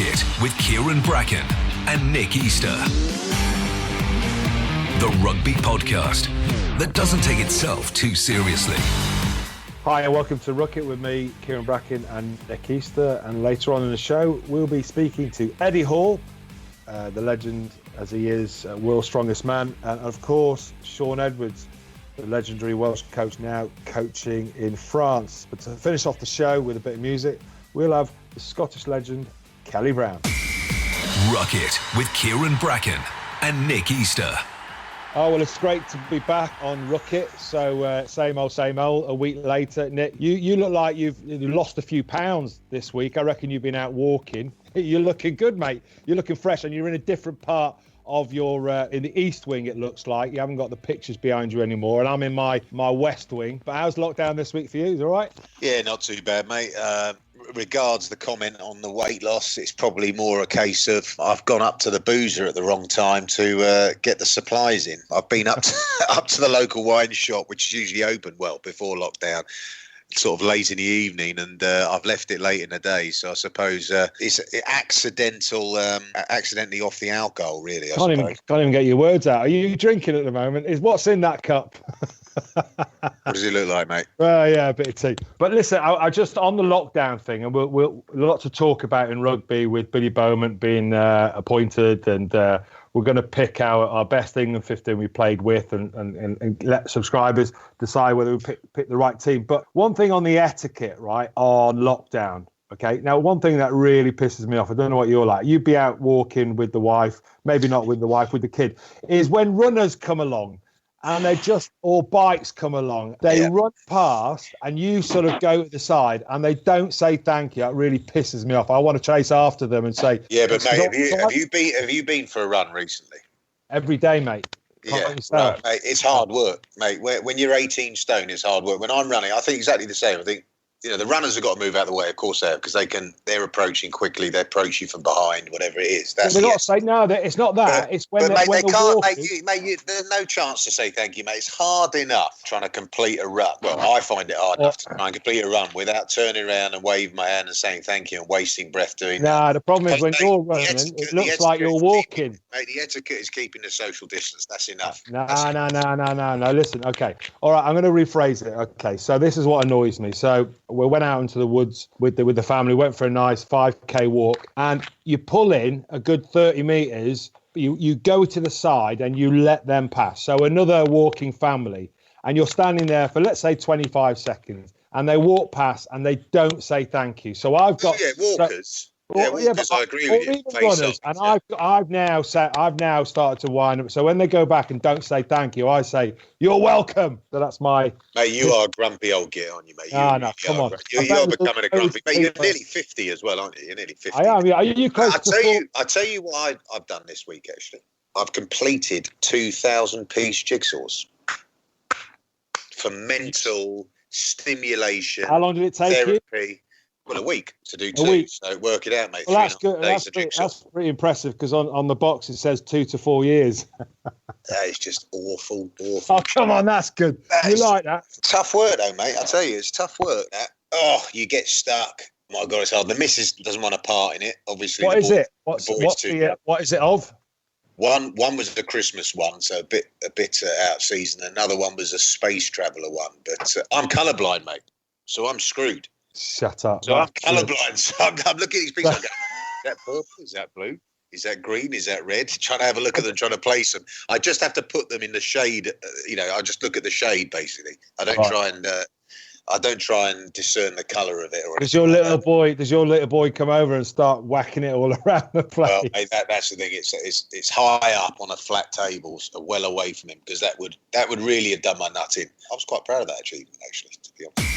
It with Kyran Bracken and Nick Easter. The rugby podcast that doesn't take itself too seriously. Hi and welcome to Ruck It with me, Kyran Bracken and Nick Easter. And later on in the show, we'll be speaking to Eddie Hall, the legend as he is, world's strongest man. And of course, Shaun Edwards, the legendary Welsh coach now coaching in France. But to finish off the show with a bit of music, we'll have the Scottish legend, Kelly Brown. Ruck It with Kyran Bracken and Nick Easter. Oh, well, it's great to be back on Ruck It. So same old, a week later. Nick, you look like you've lost a few pounds this week. I reckon you've been out walking. You're looking good, mate. You're looking fresh, and you're in a different part of your, in the East Wing, it looks like. You haven't got the pictures behind you anymore, and I'm in my West Wing. But how's lockdown this week for you? Is it all right? Yeah, not too bad, mate. Regards the comment on the weight loss, it's probably more a case of I've gone up to the boozer at the wrong time to get the supplies in. I've been up to the local wine shop, which is usually open before lockdown, sort of late in the evening, and I've left it late in the day. So I suppose it's accidentally off the alcohol, really. Can't even get your words out. Are you drinking at the moment? What's in that cup? What does it look like, mate? Well, yeah, a bit of tea. But listen, I just on the lockdown thing, and we'll a lot to talk about in rugby with Billy Bowman being appointed, and we're going to pick our best England 15 we played with, and let subscribers decide whether we pick the right team. But one thing on the etiquette, right, on lockdown. Okay, now one thing that really pisses me off, I don't know what you're like, you'd be out walking with the wife, maybe not with the wife, with the kid, is when runners come along. And or bikes come along, they run past and you sort of go to the side and they don't say thank you. It really pisses me off. I want to chase after them and say, yeah, but mate, have you been for a run recently? Every day, mate. Yeah, right, mate. It's hard work, mate. When you're 18 stone, it's hard work. When I'm running, I think exactly the same. I think, the runners have got to move out of the way, of course they have, because they're approaching quickly. They approach you from behind, whatever it is. That's they've got to say no. It's not that. It's when they can't. There's no chance to say thank you, mate. It's hard enough trying to complete a run. Well, I find it hard enough to try and complete a run without turning around and waving my hand and saying thank you and wasting breath doing that. The problem is when you're running, it looks like you're walking. Mate, the etiquette is keeping the social distance. That's enough. No. Listen, okay. All right, I'm going to rephrase it. Okay, so this is what annoys me. So we went out into the woods with the family, went for a nice 5k walk, and you pull in a good 30 metres, you go to the side and you let them pass. So another walking family, and you're standing there for, let's say, 25 seconds, and they walk past and they don't say thank you. So I've got... walkers. Walkers, I agree with you. Runners, and I've now started to wind up. So when they go back and don't say thank you, I say, you're welcome. So that's my... Mate, you are a grumpy old git, aren't you, mate? No, come on. You're becoming a grumpy... Mate, you're nearly 50 as well, aren't you? You're nearly 50. I am, yeah. Are you close I'll tell you what I've done this week, actually. I've completed 2,000-piece jigsaws for mental stimulation. How long did it take therapy. Well, a week to do two. Week. So work it out, mate. Well, that's good. That's pretty impressive, because on the box it says 2 to 4 years. That is just awful. Oh, come on, that's good. You like that? Tough work, though, mate. I tell you, it's tough work. That. Oh, you get stuck. My God, it's hard. The missus doesn't want a part in it, obviously. What is it? What is it of? One was the Christmas one, so a bit out season. Another one was a space traveller one. But I'm colourblind, mate, so I'm screwed. Shut up. So I'm colourblind. So I'm looking at these pictures. Is that purple? Is that blue? Is that green? Is that red? Trying to have a look at them, trying to place them. I just have to put them in the shade. I just look at the shade, basically. I don't try and discern the colour of it. Does your little boy come over and start whacking it all around the place? Well, mate, that's the thing. It's high up on a flat table, so well away from him, because that would really have done my nut in. I was quite proud of that achievement, actually, to be honest.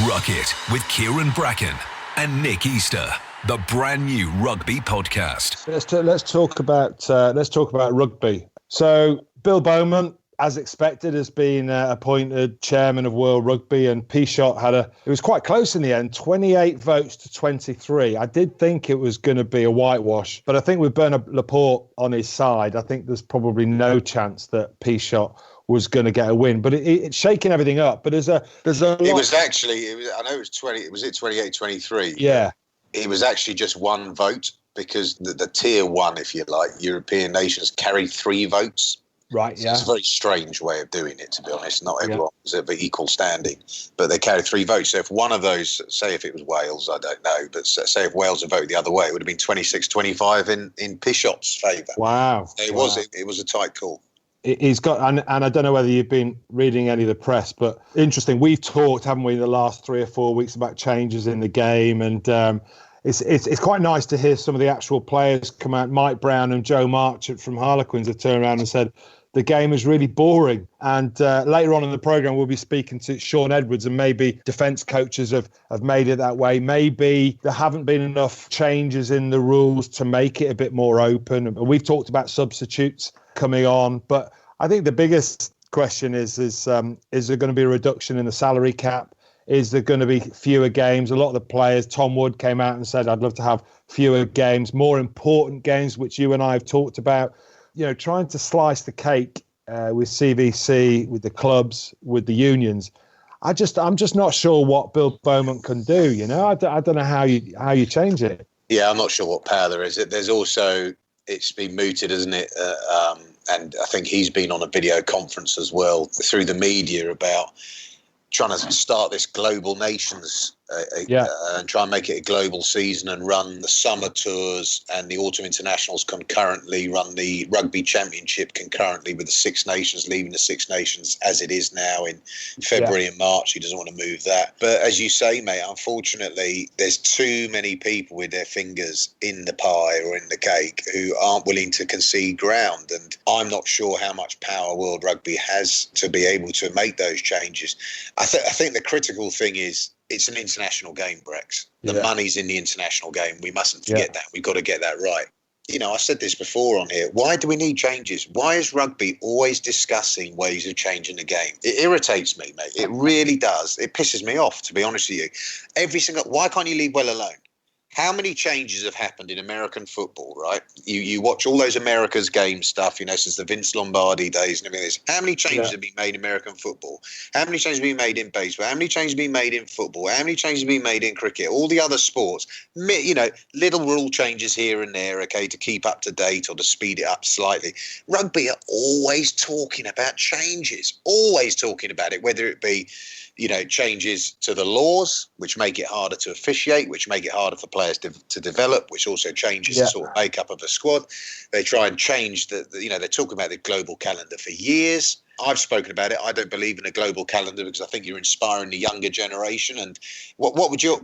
Ruck It with Kyran Bracken and Nick Easter, the brand new rugby podcast. Let's talk about rugby. So Bill Bowman, as expected, has been appointed chairman of World Rugby, and P-Shot it was quite close in the end, 28 votes to 23. I did think it was going to be a whitewash, but I think with Bernard Laporte on his side, I think there's probably no chance that P-Shot was going to get a win, but it's shaking everything up. But there's a lot. It was 20. Was it 28-23? Yeah. it was actually just one vote because the tier one, if you like, European nations carried 3 votes. Right, yeah. So it's a very strange way of doing it, to be honest. Not everyone was of equal standing, but they carried 3 votes. So if one of those, say if it was Wales, I don't know, but say if Wales had voted the other way, it would have been 26-25 in Pishot's favour. Wow. So it was a tight call. He's got, and I don't know whether you've been reading any of the press, but interesting. We've talked, haven't we, in the last 3 or 4 weeks about changes in the game, and it's quite nice to hear some of the actual players come out. Mike Brown and Joe Marchant from Harlequins have turned around and said the game is really boring. And later on in the programme, we'll be speaking to Shaun Edwards, and maybe defence coaches have made it that way. Maybe there haven't been enough changes in the rules to make it a bit more open. We've talked about substitutes coming on, but I think the biggest question is there going to be a reduction in the salary cap? Is there going to be fewer games? A lot of the players, Tom Wood came out and said, I'd love to have fewer games, more important games, which you and I have talked about. You know, trying to slice the cake with CVC, with the clubs, with the unions. I'm just not sure what Bill Beaumont can do. You know, I don't know how you change it. Yeah, I'm not sure what power there is. There's also, it's been mooted, isn't it? And I think he's been on a video conference as well through the media about trying to start this global nations and try and make it a global season and run the summer tours and the autumn internationals concurrently, run the rugby championship concurrently with the Six Nations, leaving the Six Nations as it is now in February and March. He doesn't want to move that. But as you say, mate, unfortunately, there's too many people with their fingers in the pie or in the cake who aren't willing to concede ground. And I'm not sure how much power World Rugby has to be able to make those changes. I think the critical thing is, it's an international game, Brex. The money's in the international game. We mustn't forget that. We've got to get that right. You know, I said this before on here. Why do we need changes? Why is rugby always discussing ways of changing the game? It irritates me, mate. It really does. It pisses me off, to be honest with you. Why can't you leave well alone? How many changes have happened in American football, right? You watch all those America's game stuff, you know, since the Vince Lombardi days and everything. How many changes have been made in American football? How many changes have been made in baseball? How many changes have been made in football? How many changes have been made in cricket? All the other sports, you know, little rule changes here and there, okay, to keep up to date or to speed it up slightly. Rugby are always talking about changes, always talking about it, whether it be, you know, changes to the laws, which make it harder to officiate, which make it harder for players to develop, which also changes the sort of makeup of a squad. They try and change they're talking about the global calendar for years. I've spoken about it. I don't believe in a global calendar because I think you're inspiring the younger generation. And what would your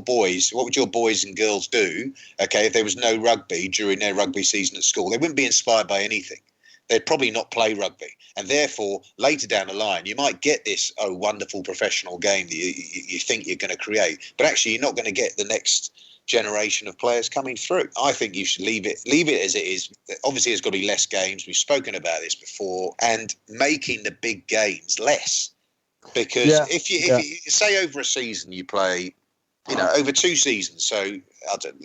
boys and girls do, okay, if there was no rugby during their rugby season at school? They wouldn't be inspired by anything. They'd probably not play rugby. And therefore, later down the line, you might get this, wonderful professional game that you think you're going to create. But actually, you're not going to get the next generation of players coming through. I think you should leave it as it is. Obviously, there's got to be less games. We've spoken about this before. And making the big games less. Because if you say over a season you play, you know, over 2 seasons. So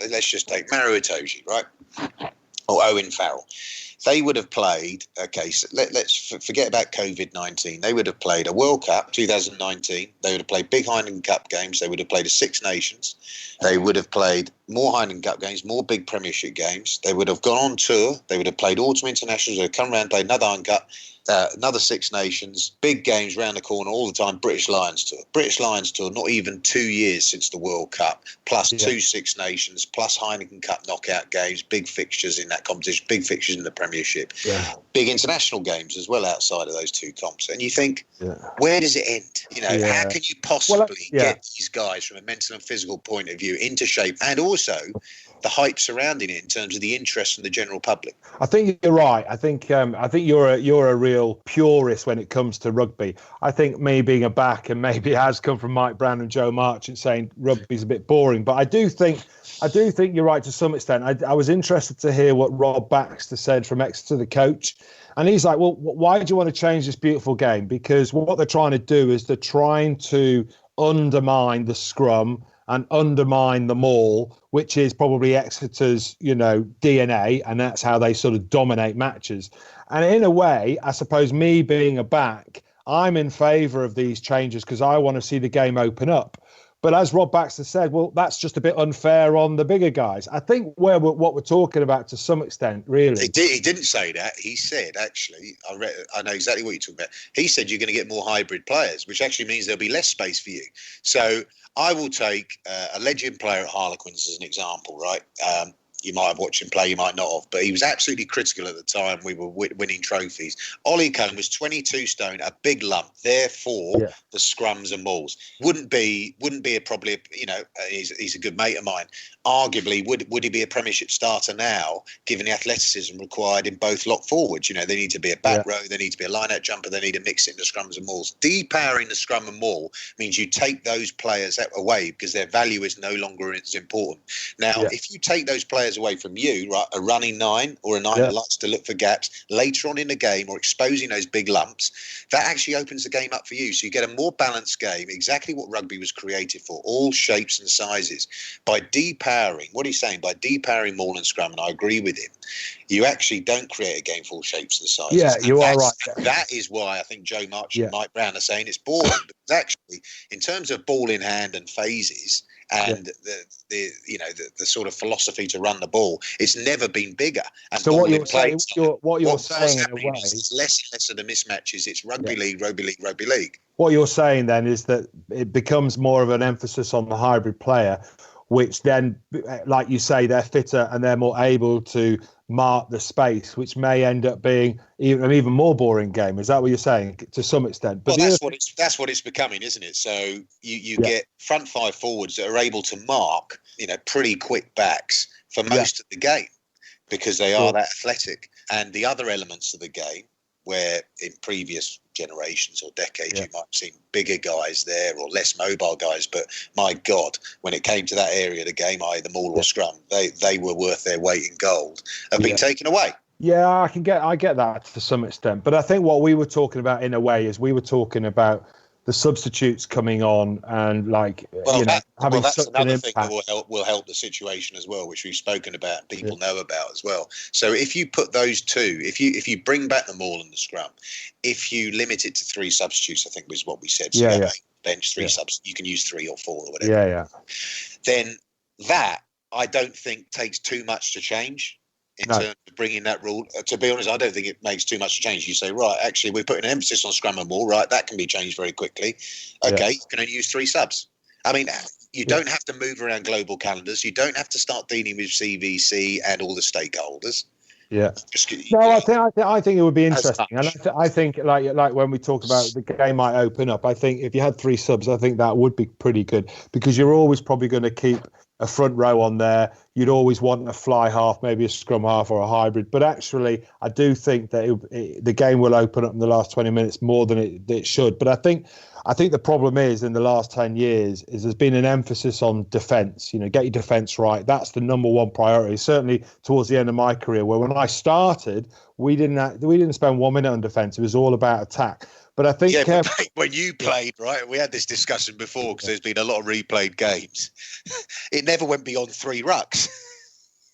let's just take Maro Itoje, right? Or Owen Farrell. They would have played, okay, so let's forget about COVID-19. They would have played a World Cup, 2019. They would have played big Heineken Cup games. They would have played a Six Nations. They would have played more Heineken Cup games, more big Premiership games. They would have gone on tour. They would have played Autumn Internationals. They would come around, played another Heineken Cup, another Six Nations, big games round the corner all the time. British Lions Tour, not even 2 years since the World Cup, plus 2 Six Nations, plus Heineken Cup knockout games, big fixtures in that competition, big fixtures in the Premiership, big international games as well outside of those 2 comps. And you think, where does it end? You know, how can you possibly get these guys from a mental and physical point of view into shape, and also the hype surrounding it in terms of the interest from the general public? I think you're right. I think you're a real purist when it comes to rugby. I think me being a back, and maybe it has come from Mike Brown and Joe Marchant saying rugby's a bit boring, but I do think you're right to some extent. I was interested to hear what Rob Baxter said from Exeter, the coach. And he's like, well, why do you want to change this beautiful game? Because what they're trying to do is they're trying to undermine the scrum and undermine the maul, which is probably Exeter's, you know, DNA, and that's how they sort of dominate matches. And in a way, I suppose me being a back, I'm in favour of these changes because I want to see the game open up. But as Rob Baxter said, well, that's just a bit unfair on the bigger guys. I think what we're talking about to some extent, really. He didn't say that. He said, actually, I know exactly what you're talking about. He said you're going to get more hybrid players, which actually means there'll be less space for you. So I will take a legend player at Harlequins as an example, right? You might have watched him play, you might not have, but he was absolutely critical at the time we were winning trophies. Ollie Cohen was 22 stone, a big lump. Therefore, the scrums and mauls wouldn't be probably, he's a good mate of mine. Arguably, would he be a Premiership starter now, given the athleticism required in both lock forwards? They need to be a back row, they need to be a line-out jumper, they need to mix it in the scrums and mauls. Depowering the scrum and maul means you take those players away because their value is no longer as important. Now, if you take those players away from you, right, a running 9 or a 9 that likes to look for gaps later on in the game or exposing those big lumps, that actually opens the game up for you. So you get a more balanced game, exactly what rugby was created for, all shapes and sizes. By depowering, what he's saying, by depowering maul and scrum, and I agree with him, you actually don't create a game for all shapes and sizes. Yeah, you are right. That is why I think Joe March and Mike Brown are saying it's boring. Because actually, in terms of ball in hand and phases, and the sort of philosophy to run the ball, it's never been bigger. And so what you're saying in a way, is less and less of the mismatches. It's rugby league. What you're saying then is that it becomes more of an emphasis on the hybrid player, which then, like you say, they're fitter and they're more able to mark the space, which may end up being an even more boring game. Is that what you're saying to some extent? But that's what it's becoming, isn't it? So you get front 5 forwards that are able to mark, pretty quick backs for most of the game because they are that athletic. And the other elements of the game, where in previous generations or decades you might have seen bigger guys there or less mobile guys, but my God, when it came to that area of the game, the maul or scrum, they were worth their weight in gold, have been taken away. Yeah, I get that to some extent, but I think what we were talking about in a way is we were talking about the substitutes coming on and having that's such another an thing impact. that will help the situation as well, which we've spoken about and people know about as well. So if you put those two, if you bring back the maul and the scrum, if you limit it to 3 substitutes, I think was what we said. So bench 3 subs, you can use 3 or 4 or whatever. Then that I don't think takes too much to change. In terms of bringing that rule, to be honest, I don't think it makes too much to change. You say, right, actually, we're putting an emphasis on scrum and maul, right? That can be changed very quickly. Okay, you can only use 3 subs. I mean, you don't have to move around global calendars. You don't have to start dealing with CVC and all the stakeholders. Yeah. I think it would be interesting, and I think like when we talk about the game might open up. I think if you had 3 subs, I think that would be pretty good because you're always probably going to keep a front row on there. You'd always want a fly half, maybe a scrum half or a hybrid. But actually, I do think that the game will open up in the last 20 minutes more than it should. But I think the problem is in the last 10 years is there's been an emphasis on defence. Get your defence right. That's the number one priority. Certainly towards the end of my career, where when I started, we didn't spend 1 minute on defence. It was all about attack. But I think when you played, right, we had this discussion before because there's been a lot of replayed games. It never went beyond 3 rucks.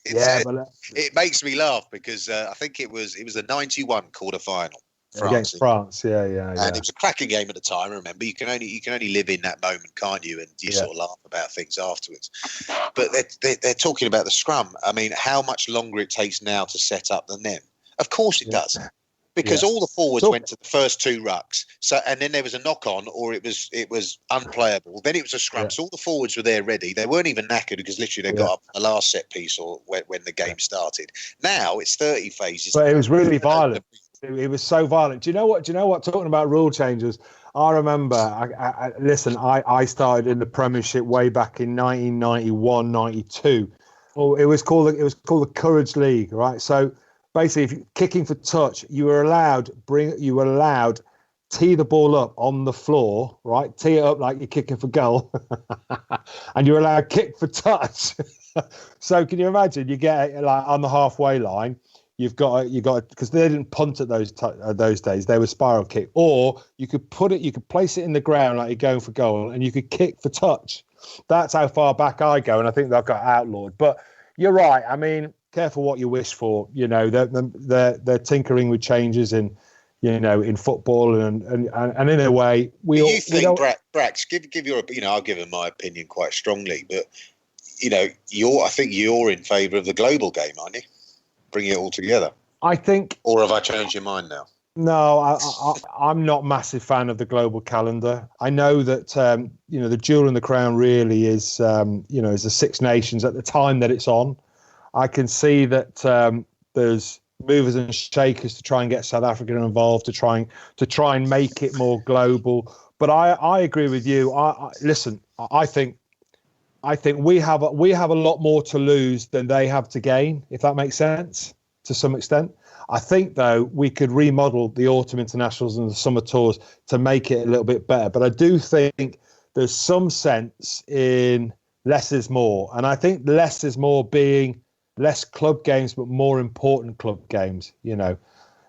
It makes me laugh because I think it was the 91 quarter-final. Against France, yeah. And it was a cracking game at the time. Remember, you can only live in that moment, can't you? And you sort of laugh about things afterwards. But they're talking about the scrum. I mean, how much longer it takes now to set up than them? Of course it does. Because all the forwards went to the first 2 rucks, and then there was a knock on, or it was unplayable. Then it was a scrum. So all the forwards were there ready. They weren't even knackered because literally they got up the last set piece or when the game started. Now it's 30 phases. But it was really violent. It was so violent. Do you know what? Talking about rule changes, I remember. I started in the Premiership way back in 1991, 92. Well, it was called the Courage League, right? So. Basically, if you're kicking for touch, you were allowed tee the ball up on the floor, right? Tee it up like you're kicking for goal, and you're allowed kick for touch. So can you imagine? You get on the halfway line, you've got because they didn't punt at those days; they were spiral kick, or you could place it in the ground like you're going for goal, and you could kick for touch. That's how far back I go, and I think they've got outlawed. But you're right. I mean. Careful what you wish for. They're tinkering with changes in in football, and in a way, do you think, Brax, give your, I'll give him my opinion quite strongly, but I think you're in favour of the global game, aren't you? Bringing it all together. I think, or have I changed your mind now? No, I'm not a massive fan of the global calendar. I know that the jewel in the crown really is is the Six Nations at the time that it's on. I can see that there's movers and shakers to try and get South Africa involved, to try and make it more global. But I agree with you. I think we have a lot more to lose than they have to gain, if that makes sense to some extent. I think, though, we could remodel the autumn internationals and the summer tours to make it a little bit better. But I do think there's some sense in less is more. And I think less is more being less club games, but more important club games,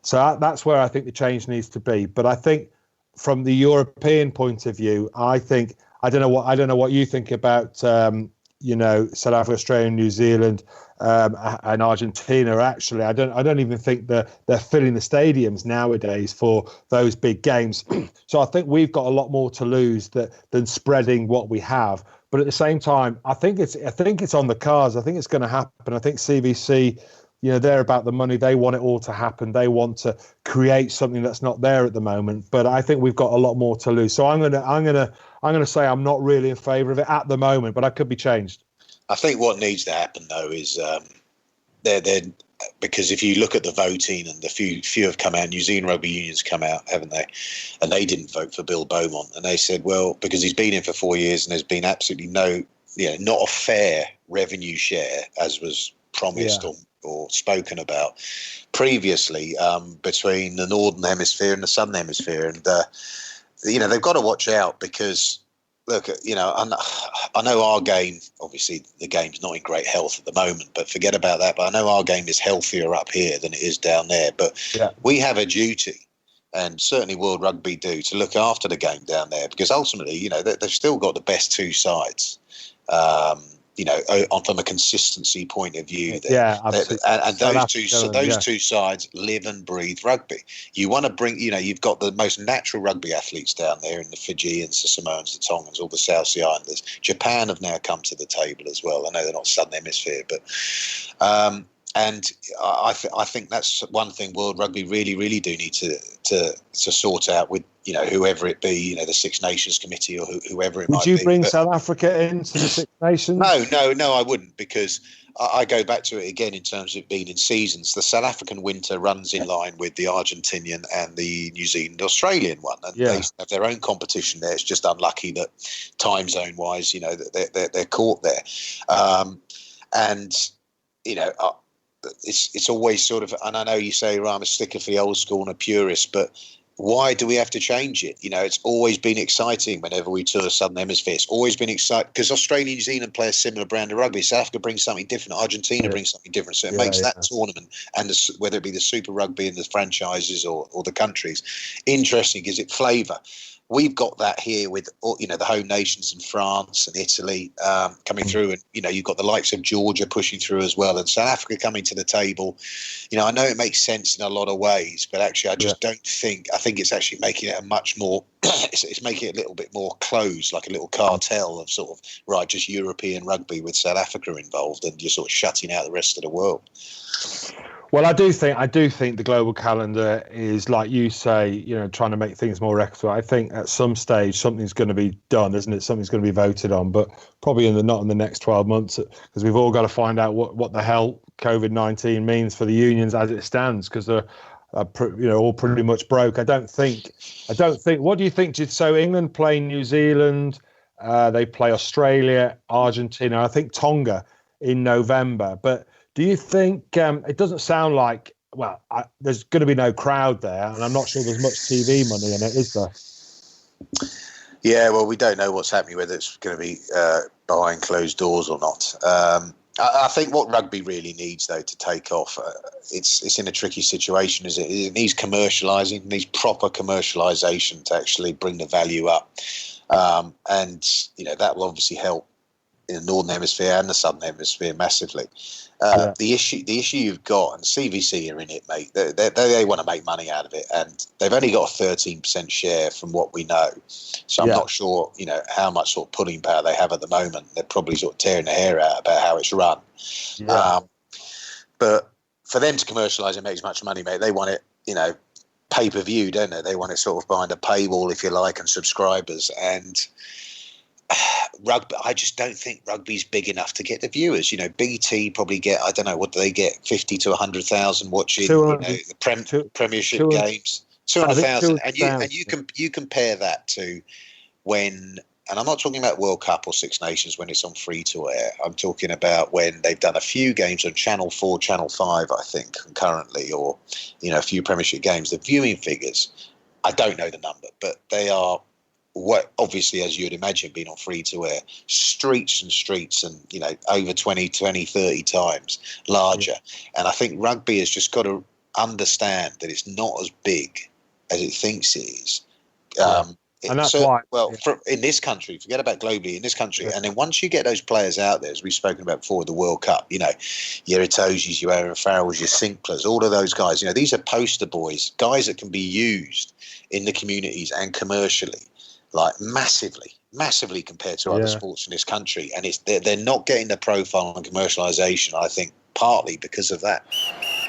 So that's where I think the change needs to be. But I think from the European point of view, I don't know what you think about, South Africa, Australia, New Zealand, and Argentina. Actually, I don't even think they're filling the stadiums nowadays for those big games. So I think we've got a lot more to lose than spreading what we have. But at the same time, I think it's on the cards. I think it's going to happen. I think CVC, they're about the money. They want it all to happen. They want to create something that's not there at the moment. But I think we've got a lot more to lose. So I'm gonna say I'm not really in favour of it at the moment, but I could be changed. I think what needs to happen though is they're because if you look at the voting and the few have come out, New Zealand Rugby Union's come out, haven't they? And they didn't vote for Bill Beaumont, and they said, well, because he's been in for 4 years and there's been absolutely no, not a fair revenue share as was promised or spoken about previously between the Northern Hemisphere and the Southern Hemisphere. And, they've got to watch out because, look, I know our game, obviously the game's not in great health at the moment, but forget about that. But I know our game is healthier up here than it is down there. But we have a duty, and certainly World Rugby do, to look after the game down there because ultimately, they've still got the best two sides. From a consistency point of view. And those two sides live and breathe rugby. You want to bring, you've got the most natural rugby athletes down there in the Fijians, the Samoans, the Tongans, all the South Sea Islanders. Japan have now come to the table as well. I know they're not Southern Hemisphere, but and I think that's one thing World Rugby really, really do need to sort out with, whoever it be, the Six Nations Committee or whoever it might be. Would you bring South Africa into the Six Nations? No, I wouldn't, because I go back to it again in terms of being in seasons. The South African winter runs in line with the Argentinian and the New Zealand Australian one, and they have their own competition there. It's just unlucky that time zone wise, they're caught there, It's always sort of, and I know you say, I'm a sticker for the old school and a purist, but why do we have to change it? It's always been exciting whenever we tour the Southern Hemisphere. It's always been exciting because Australia and New Zealand play a similar brand of rugby. South Africa brings something different. Argentina brings something different. So it makes that tournament, and whether it be the Super Rugby and the franchises or the countries, interesting, gives it flavour. We've got that here with, the home nations in France and Italy coming through. And, you've got the likes of Georgia pushing through as well. And South Africa coming to the table. I know it makes sense in a lot of ways, but actually I just don't think, I think it's actually making it a much more, it's making it a little bit more closed, like a little cartel of sort of, just European rugby with South Africa involved, and you're sort of shutting out the rest of the world. Well, I do think the global calendar is, like you say, trying to make things more equitable. I think at some stage something's going to be done, isn't it? Something's going to be voted on, but probably not in the next 12 months, because we've all got to find out what the hell COVID-19 means for the unions as it stands, because they're all pretty much broke. I don't think. What do you think? So England play New Zealand, they play Australia, Argentina, I think Tonga in November, but do you think it doesn't sound like, there's going to be no crowd there, and I'm not sure there's much TV money in it, is there? Yeah, well, we don't know what's happening, whether it's going to be behind closed doors or not. I think what rugby really needs, though, to take off, it's in a tricky situation, is it needs commercialising, it needs proper commercialisation to actually bring the value up. And, that will obviously help in the Northern Hemisphere and the Southern Hemisphere massively. The issue you've got, and CVC are in it, mate. They want to make money out of it, and they've only got a 13% share from what we know. So I'm not sure, how much sort of pulling power they have at the moment. They're probably sort of tearing their hair out about how it's run. Yeah. But for them to commercialise and make as much money, mate, they want it, pay-per-view, don't they? They want it sort of behind a paywall, if you like, and subscribers. And rugby, I just don't think rugby's big enough to get the viewers. BT probably get, I don't know, what do they get, 50 to 100,000 watching the Premiership games, 200,000. And you compare that to when, and I'm not talking about World Cup or Six Nations when it's on free to air. I'm talking about when they've done a few games on Channel 4, Channel 5, I think, concurrently, or a few Premiership games. The viewing figures, I don't know the number, but they are, what obviously, as you'd imagine, being on free to air, streets and streets, and over 20, 30 times larger. And I think rugby has just got to understand that it's not as big as it thinks it is. And that's why. Well, in this country, forget about globally, in this country. And then once you get those players out there, as we've spoken about before, the World Cup, your Itozis, your Aaron Farrells, your Sinklers, all of those guys, these are poster boys, guys that can be used in the communities and commercially, like massively compared to other sports in this country. And they're not getting the profile and commercialisation, I think, partly because of that.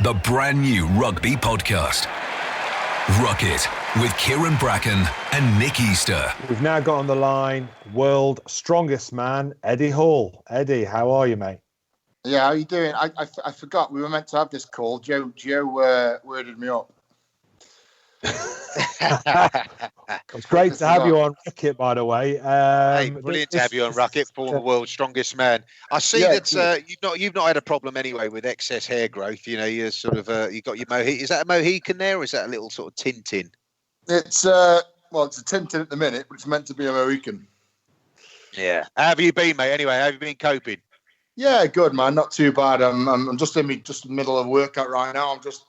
The brand new Rugby podcast. Ruck It with Kyran Bracken and Nick Easter. We've now got on the line world strongest man, Eddie Hall. Eddie, how are you, mate? Yeah, how are you doing? I forgot we were meant to have this call. Joe worded me up. It's great to have you on Ruck It, by the way. Hey, brilliant to have you on Ruck It, former world's strongest man. I see that you've not had a problem anyway with excess hair growth. You're sort of you got your Mohican. Is that a Mohican there, or is that a little sort of Tintin? It's it's a Tintin at the minute, but it's meant to be a Mohican. Yeah. How have you been, mate? Anyway, how have you been coping? Yeah, good, man. Not too bad. I'm just in the middle of a workout right now. I'm just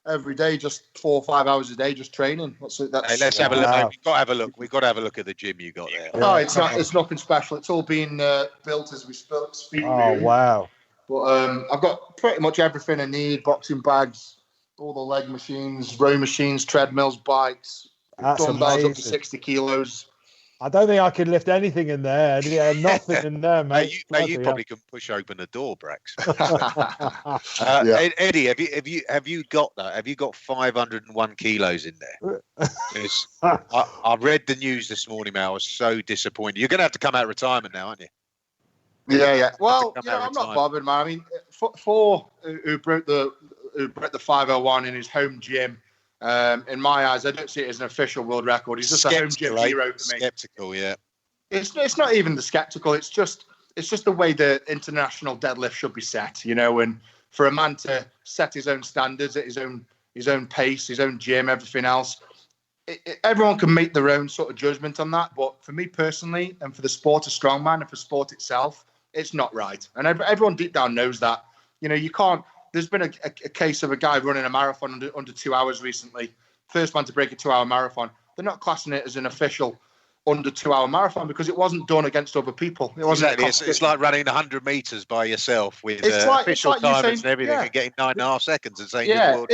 every day, just 4 or 5 hours a day, just training. Let's have a look. Mate. We've got to have a look. We've got to have a look at the gym you got there. No, it's not. It's nothing special. It's all been built as we speak. Oh, wow. But I've got pretty much everything I need: boxing bags, all the leg machines, row machines, treadmills, bikes, dumbbells up to 60 kilos. I don't think I could lift anything in there. Yeah, nothing in there, mate. You probably can push open the door, Brax. Eddie, have you got that? Have you got 501 kilos in there? I read the news this morning, man. I was so disappointed. You're going to have to come out of retirement now, aren't you? Yeah. Well, I'm not bothered, man. I mean, for who broke the 501 in his home gym. In my eyes, I don't see it as an official world record. He's just a home gym hero for me. Skeptical, yeah. It's not even the skeptical. It's just the way the international deadlift should be set, and for a man to set his own standards at his own pace, his own gym, everything else. Everyone can make their own sort of judgment on that, but for me personally, and for the sport of strongman and for sport itself, it's not right. And everyone deep down knows that. You can't. There's been a case of a guy running a marathon under 2 hours recently. First man to break a 2-hour marathon. They're not classing it as an official under 2-hour marathon because it wasn't done against other people. It wasn't exactly. It's like running 100 meters by yourself with official timers and everything and getting 9.5 seconds and saying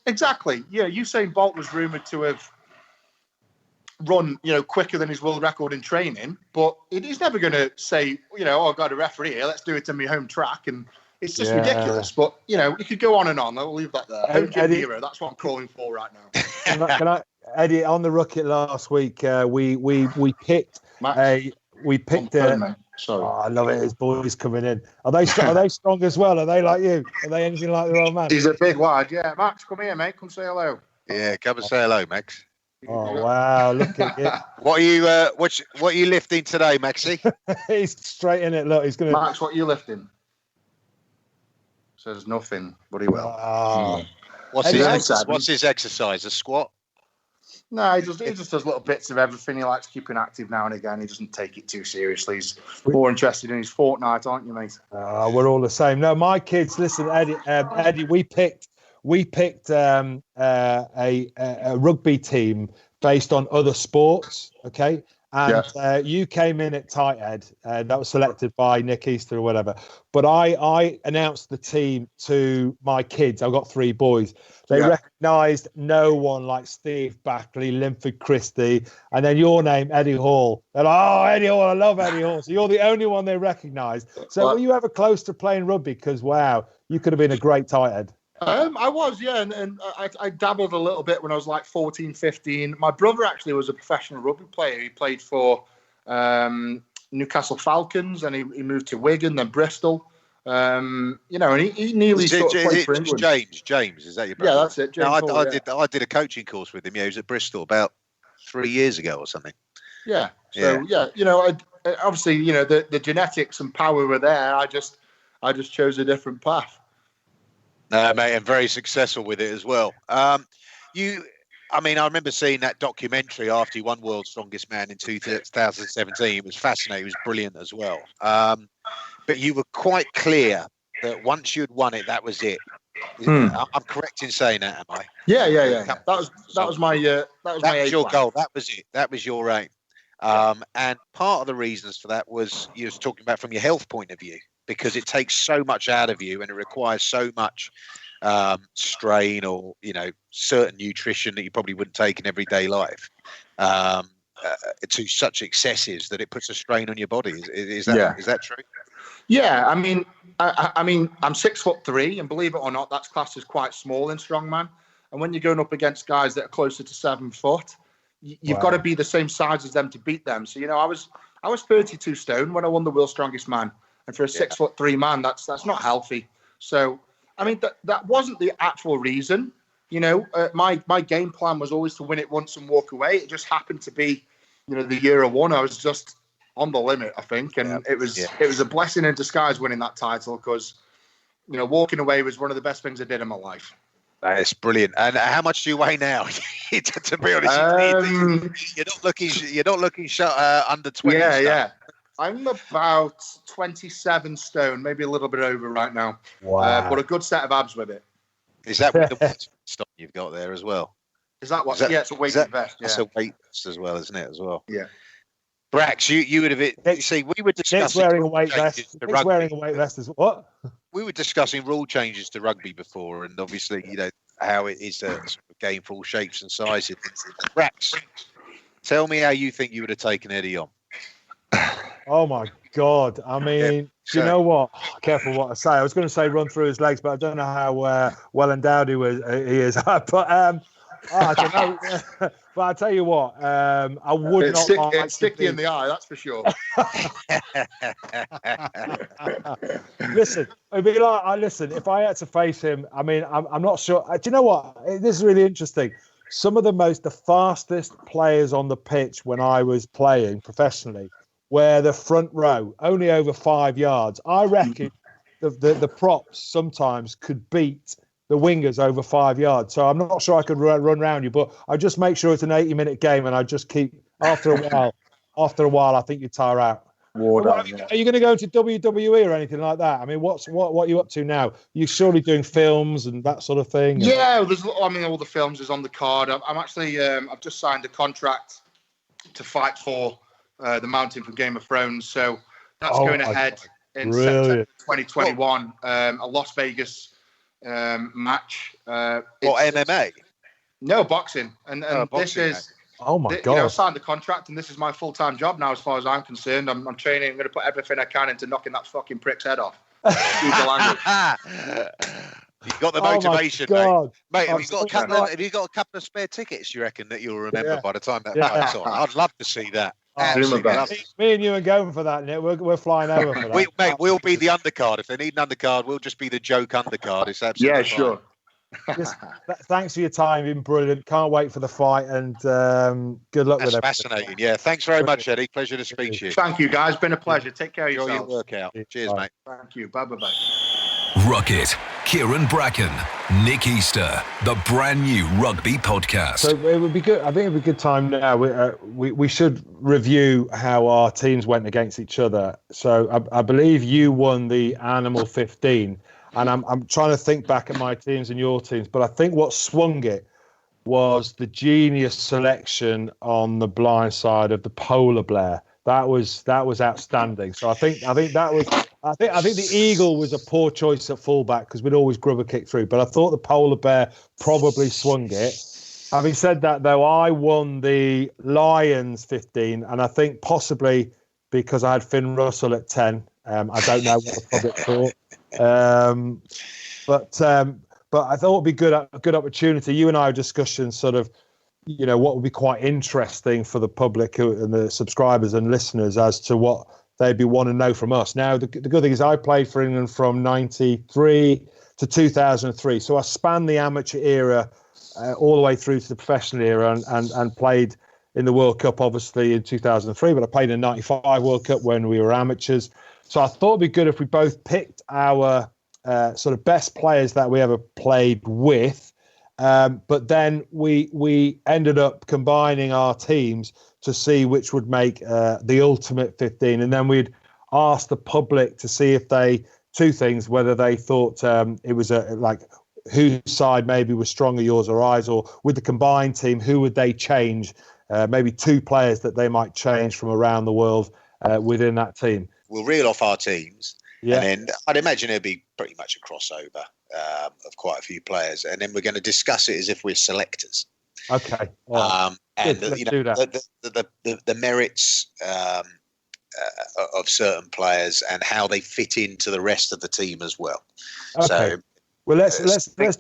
exactly. Yeah, Usain Bolt was rumoured to have run, quicker than his world record in training, but he's never going to say, I've got a referee here, let's do it in my home track. And it's just ridiculous, but you could go on and on. I'll leave that there. Home gym hero. That's what I'm calling for right now. Can I, Eddie? On the Ruck It last week, we picked Sorry. Oh, I love it. His boys coming in. Are they strong as well? Are they like you? Are they anything like their old man? He's a big wad. Yeah, Max, come here, mate. Come say hello. Yeah, come and say hello, Max. Oh wow! Look at it. What are you lifting today, Maxie? He's straight in it. Look, he's gonna. Max, what are you lifting? Says nothing, but he will. What's his exercise? A squat? No, he just does little bits of everything. He likes keeping active now and again. He doesn't take it too seriously. He's more interested in his fortnight, aren't you, mate? We're all the same. No, my kids. Listen, Eddie. We picked a rugby team based on other sports. Okay, And you came in at tight head. That was selected by Nick Easter or whatever. But I announced the team to my kids. I've got 3 boys. They recognised no one like Steve Backley, Linford Christie, and then your name, Eddie Hall. They're like, oh, Eddie Hall, I love Eddie Hall. So you're the only one they recognised. So were you ever close to playing rugby? Because, wow, you could have been a great tight head. I was, yeah, and I dabbled a little bit when I was like 14, 15. My brother actually was a professional rugby player. He played for Newcastle Falcons, and he moved to Wigan, then Bristol. And he nearly sort of played for England. James, is that your brother? Yeah, that's it. James Hall, I did a coaching course with him. Yeah, he was at Bristol about 3 years ago or something. Yeah. So obviously, the genetics and power were there. I just chose a different path. No, mate, and very successful with it as well. I remember seeing that documentary after you won World's Strongest Man in 2017. It was fascinating. It was brilliant as well. But you were quite clear that once you'd won it, that was it. I'm correct in saying that, am I? Yeah. That was my your goal. That was it. That was your aim. And part of the reasons for that was you was talking about from your health point of view, because it takes so much out of you and it requires so much strain or certain nutrition that you probably wouldn't take in everyday life to such excesses that it puts a strain on your body. Is that true? Yeah, I mean, I'm 6'3", and believe it or not, that's classed as quite small in strongman. And when you're going up against guys that are closer to 7 foot, you've got to be the same size as them to beat them. So I was 32 stone when I won the World's Strongest Man, and for a 6'3" man, that's not healthy. So I mean, that wasn't the actual reason. My game plan was always to win it once and walk away. It just happened to be, the year I won, I was just on the limit, I think, and it was a blessing in disguise winning that title, because walking away was one of the best things I did in my life. That's brilliant. And how much do you weigh now? To be honest, you're not looking under 20. Yeah. I'm about 27 stone, maybe a little bit over right now. Wow. But a good set of abs with it. Is that with the weight stuff you've got there as well? Is that what? It's a weighted vest. Yeah. It's a weight vest as well, isn't it? As well. Yeah. Brax, you would have. See, we were discussing. Nick's wearing a weight vest. Nick's wearing a weight vest as what? We were discussing rule changes to rugby before, and obviously, how it is a sort of game for all shapes and sizes. Brax, tell me how you think you would have taken Eddie on. Oh my God! I mean, do you know what? Careful what I say. I was going to say run through his legs, but I don't know how well endowed he is. But I don't know. But I tell you what, I would not. It's sticky in the eye, that's for sure. Listen, it'd be like, listen, if I had to face him, I mean, I'm not sure. Do you know what? This is really interesting. Some of the fastest players on the pitch when I was playing professionally were the front row, only over 5 yards. I reckon the props sometimes could beat the wingers over 5 yards. So I'm not sure I could run around you, but I just make sure it's an 80-minute game, and I just keep after a while, I think you tire out. Are you going to go into WWE or anything like that? I mean, what are you up to now? You're surely doing films and that sort of thing. Yeah, all the films is on the card. I'm actually I've just signed a contract to fight for the Mountain from Game of Thrones, so that's going ahead in September 2021. A Las Vegas match. MMA? No, boxing. And this is. Oh my God! I signed the contract, and this is my full-time job now, as far as I'm concerned. I'm training. I'm going to put everything I can into knocking that fucking prick's head off. You've got the motivation, mate. Have you got a couple of spare tickets? You reckon that you'll remember by the time that fight's on? I'd love to see that. Me and you are going for that, Nick. We're flying over for that. We'll be the undercard. If they need an undercard, we'll just be the joke undercard. It's absolutely fine. Sure. Thanks for your time. You've been brilliant. Can't wait for the fight, and good luck with it. That's fascinating. Yeah, thanks very much, Eddie. Pleasure to speak to you. Thank you, guys. Been a pleasure. Take care of yourselves. Enjoy your workout. Cheers, mate. Thank you. Bye. Ruck It, Kyran Bracken, Nick Easter, the brand new rugby podcast. So it would be good. I think it would be a good time now. We should review how our teams went against each other. So I believe you won the Animal 15. And I'm trying to think back at my teams and your teams, but I think what swung it was the genius selection on the blind side of the polar bear. That was outstanding. So I think the eagle was a poor choice at fullback because we'd always grub a kick through. But I thought the polar bear probably swung it. Having said that, though, I won the Lions 15, and I think possibly because I had Finn Russell at 10. I don't know what the public thought. But I thought it'd be a good opportunity. You and I are discussing sort of, what would be quite interesting for the public and the subscribers and listeners as to what they'd be wanting to know from us. Now, the good thing is I played for England from 93 to 2003. So I spanned the amateur era all the way through to the professional era and played in the World Cup, obviously, in 2003. But I played in the 95 World Cup when we were amateurs. So I thought it'd be good if we both picked our sort of best players that we ever played with. But then we ended up combining our teams to see which would make the ultimate 15. And then we'd ask the public to see if two things, whether they thought it was whose side maybe was stronger, yours or ours, or with the combined team, who would they change? Maybe two players that they might change from around the world within that team. We'll reel off our teams. Yeah. And then I'd imagine it'd be pretty much a crossover of quite a few players. And then we're going to discuss it as if we're selectors. Okay. And the merits of certain players and how they fit into the rest of the team as well. Okay. So, well, let's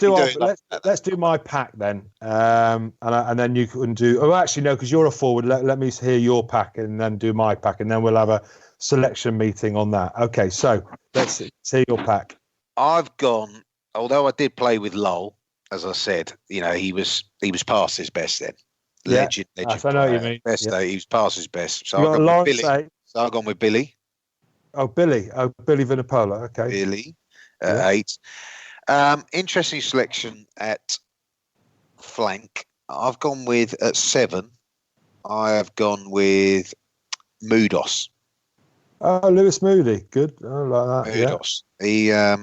do my pack then, and then you can do. Oh, actually, no, because you're a forward. Let me hear your pack and then do my pack, and then we'll have a selection meeting on that. Okay, so let's see your pack. I've gone. Although I did play with Lowell, as I said, he was past his best then. Legend. I know what you mean. Best day, he was past his best. So I've gone with Billy. So I've gone with Billy. Oh, Billy. Oh, Billy Vanapola. Okay. Billy, 8. Interesting selection at flank. I've gone with at 7. I have gone with Moodos. Oh, Lewis Moody. Good. I like that. Moodos. Yeah.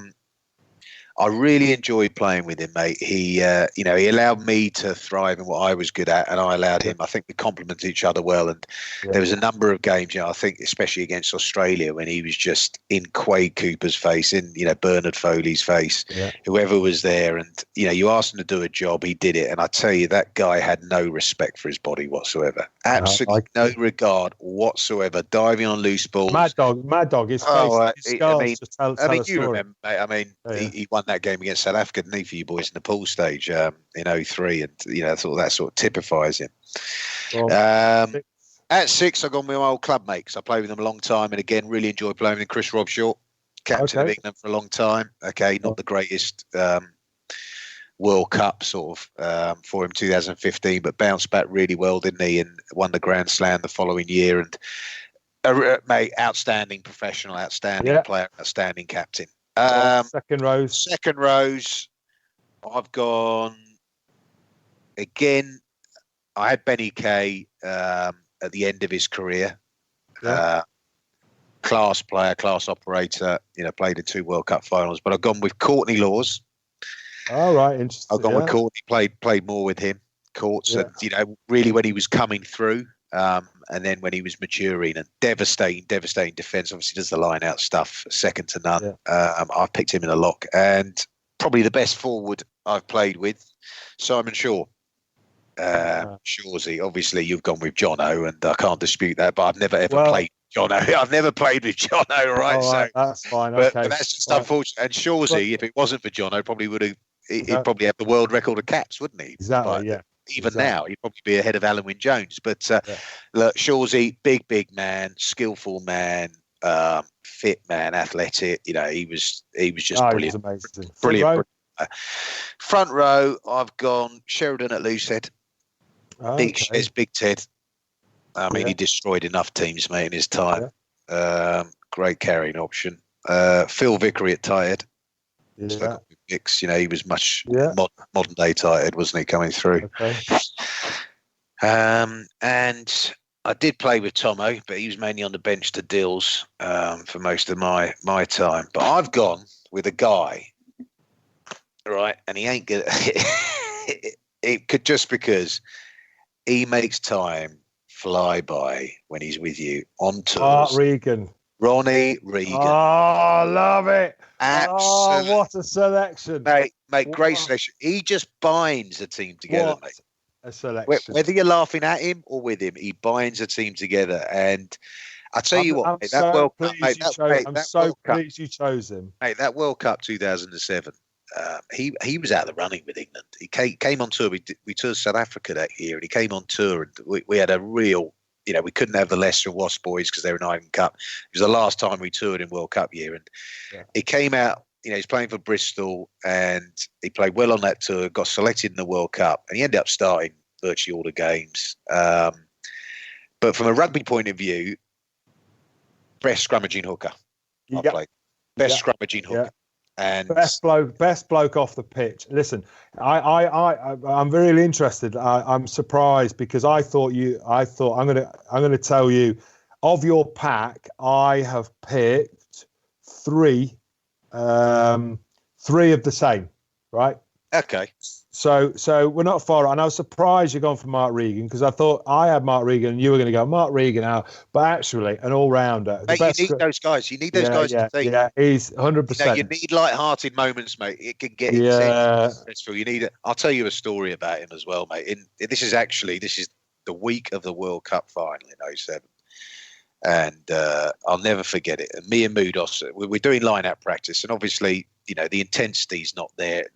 I really enjoyed playing with him, mate. He allowed me to thrive in what I was good at, and I allowed him. I think we complemented each other well. And there was a number of games, I think, especially against Australia, when he was just in Quade Cooper's face, in Bernard Foley's face, whoever was there. And you asked him to do a job, he did it. And I tell you, that guy had no respect for his body whatsoever. Absolutely no regard whatsoever. Diving on loose balls. Mad Dog. His face. His scars. You remember, mate. He won that game against South Africa, didn't he, for you boys in the pool stage in 03, and I thought that sort of typifies him. At 6, I've gone with my old club mates. I played with them a long time, and again, really enjoyed playing with Chris Robshaw, captain of England for a long time. Okay, not the greatest World Cup sort of for him 2015, but bounced back really well, didn't he, and won the Grand Slam the following year. And mate, outstanding professional, outstanding player, outstanding captain. Second rows. I've gone again. I had Benny Kay at the end of his career. Class player, class operator. Played in 2 World Cup finals. But I've gone with Courtney Laws. All right, interesting. I've gone with Courtney. Played more with him. Courts, and really when he was coming through. And then when he was maturing, and devastating defence, obviously does the line out stuff, second to none. I've picked him in a lock, and probably the best forward I've played with, Simon Shaw. Shawsy, obviously you've gone with Jono, and I can't dispute that, but I've never ever played Jono. I've never played with Jono, right? So that's fine. But that's just unfortunate. And Shawsy, if it wasn't for Jono, probably would have. He'd probably have the world record of caps, wouldn't he? Exactly. Even now, he'd probably be ahead of Alan Wynne-Jones. But look, Shawsy, big man, skillful man, fit man, athletic. He was just brilliant. He was amazing. Brilliant. Front row, I've gone Sheridan at Loosehead. Big Ted. I mean, he destroyed enough teams, mate, in his time. Great carrying option. Phil Vickery at Tired. Mix, he was much modern day tired, wasn't he, coming through? And I did play with Tomo, but he was mainly on the bench to Dills for most of my time. But I've gone with a guy, right? And he ain't good. it could just because he makes time fly by when he's with you on tours. Art Regan. Ronnie Regan. Oh, I love it. Absolutely. Oh, what a selection. Mate, great selection. He just binds a team together, What mate. A selection. Whether you're laughing at him or with him, he binds a team together. And I tell you what, mate, that World Cup, mate, I'm so pleased you chose him. Mate, that World Cup 2007, he was out of the running with England. He came on tour. We toured South Africa that year, and he came on tour, and we had a real, we couldn't have the Leicester and Wasps boys because they were in Ireland Cup. It was the last time we toured in World Cup year, and he came out. He's playing for Bristol, and he played well on that tour. Got selected in the World Cup, and he ended up starting virtually all the games. But from a rugby point of view, best scrummaging hooker I played. Best scrummaging hooker. And best bloke off the pitch. Listen, I'm really interested. I'm surprised because I thought I'm gonna tell you, of your pack, I have picked three of the same, right? Okay. So we're not far. And I was surprised you're going for Mark Regan because I thought I had Mark Regan and you were going to go Mark Regan out. But actually, an all-rounder. Mate, you need those guys. You need those guys to think. Yeah, he's 100%. You need light-hearted moments, mate. It can get stressful. You need it. I'll tell you a story about him as well, mate. This is the week of the World Cup final in 07. And I'll never forget it. And me and Moodos, we're doing line-out practice, and obviously, the intensity's not there.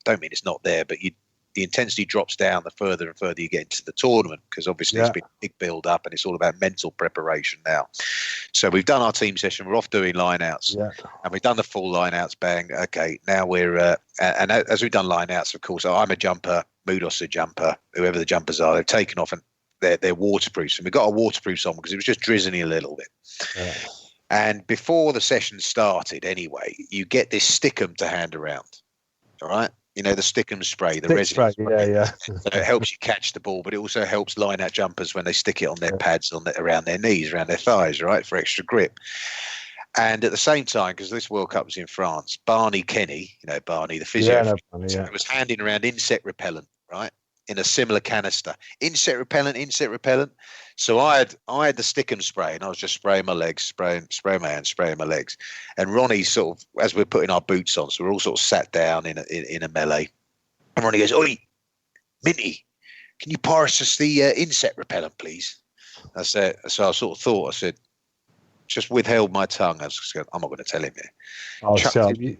Don't mean it's not there, but the intensity drops down the further and further you get into the tournament because obviously it's been a big build-up, and it's all about mental preparation now. So we've done our team session. We're off doing line-outs, and we've done the full line-outs. Bang. Okay, now we're and as we've done line-outs, of course, I'm a jumper, Moodos a jumper, whoever the jumpers are, they've taken off and they're waterproofs, and we got our waterproofs on because it was just drizzling a little bit. Yeah. And before the session started, anyway, you get this stickum to hand around. All right, the stickum spray, the resin spray. Yeah. So it helps you catch the ball, but it also helps line out jumpers when they stick it on their pads around their knees, around their thighs, right, for extra grip. And at the same time, because this World Cup was in France, Barney Kenny, Barney the physio, was handing around insect repellent, right, in a similar canister. Insect repellent. So I had the stickum spray, and I was just spraying my legs, spraying my hands, spraying my legs. And Ronnie sort of, as we're putting our boots on, so we're all sort of sat down in a melee. And Ronnie goes, "Oi, Minty, can you pass us the insect repellent, please?" I said, so I sort of thought, I said, just withheld my tongue. I was just going, I'm not going to tell him here.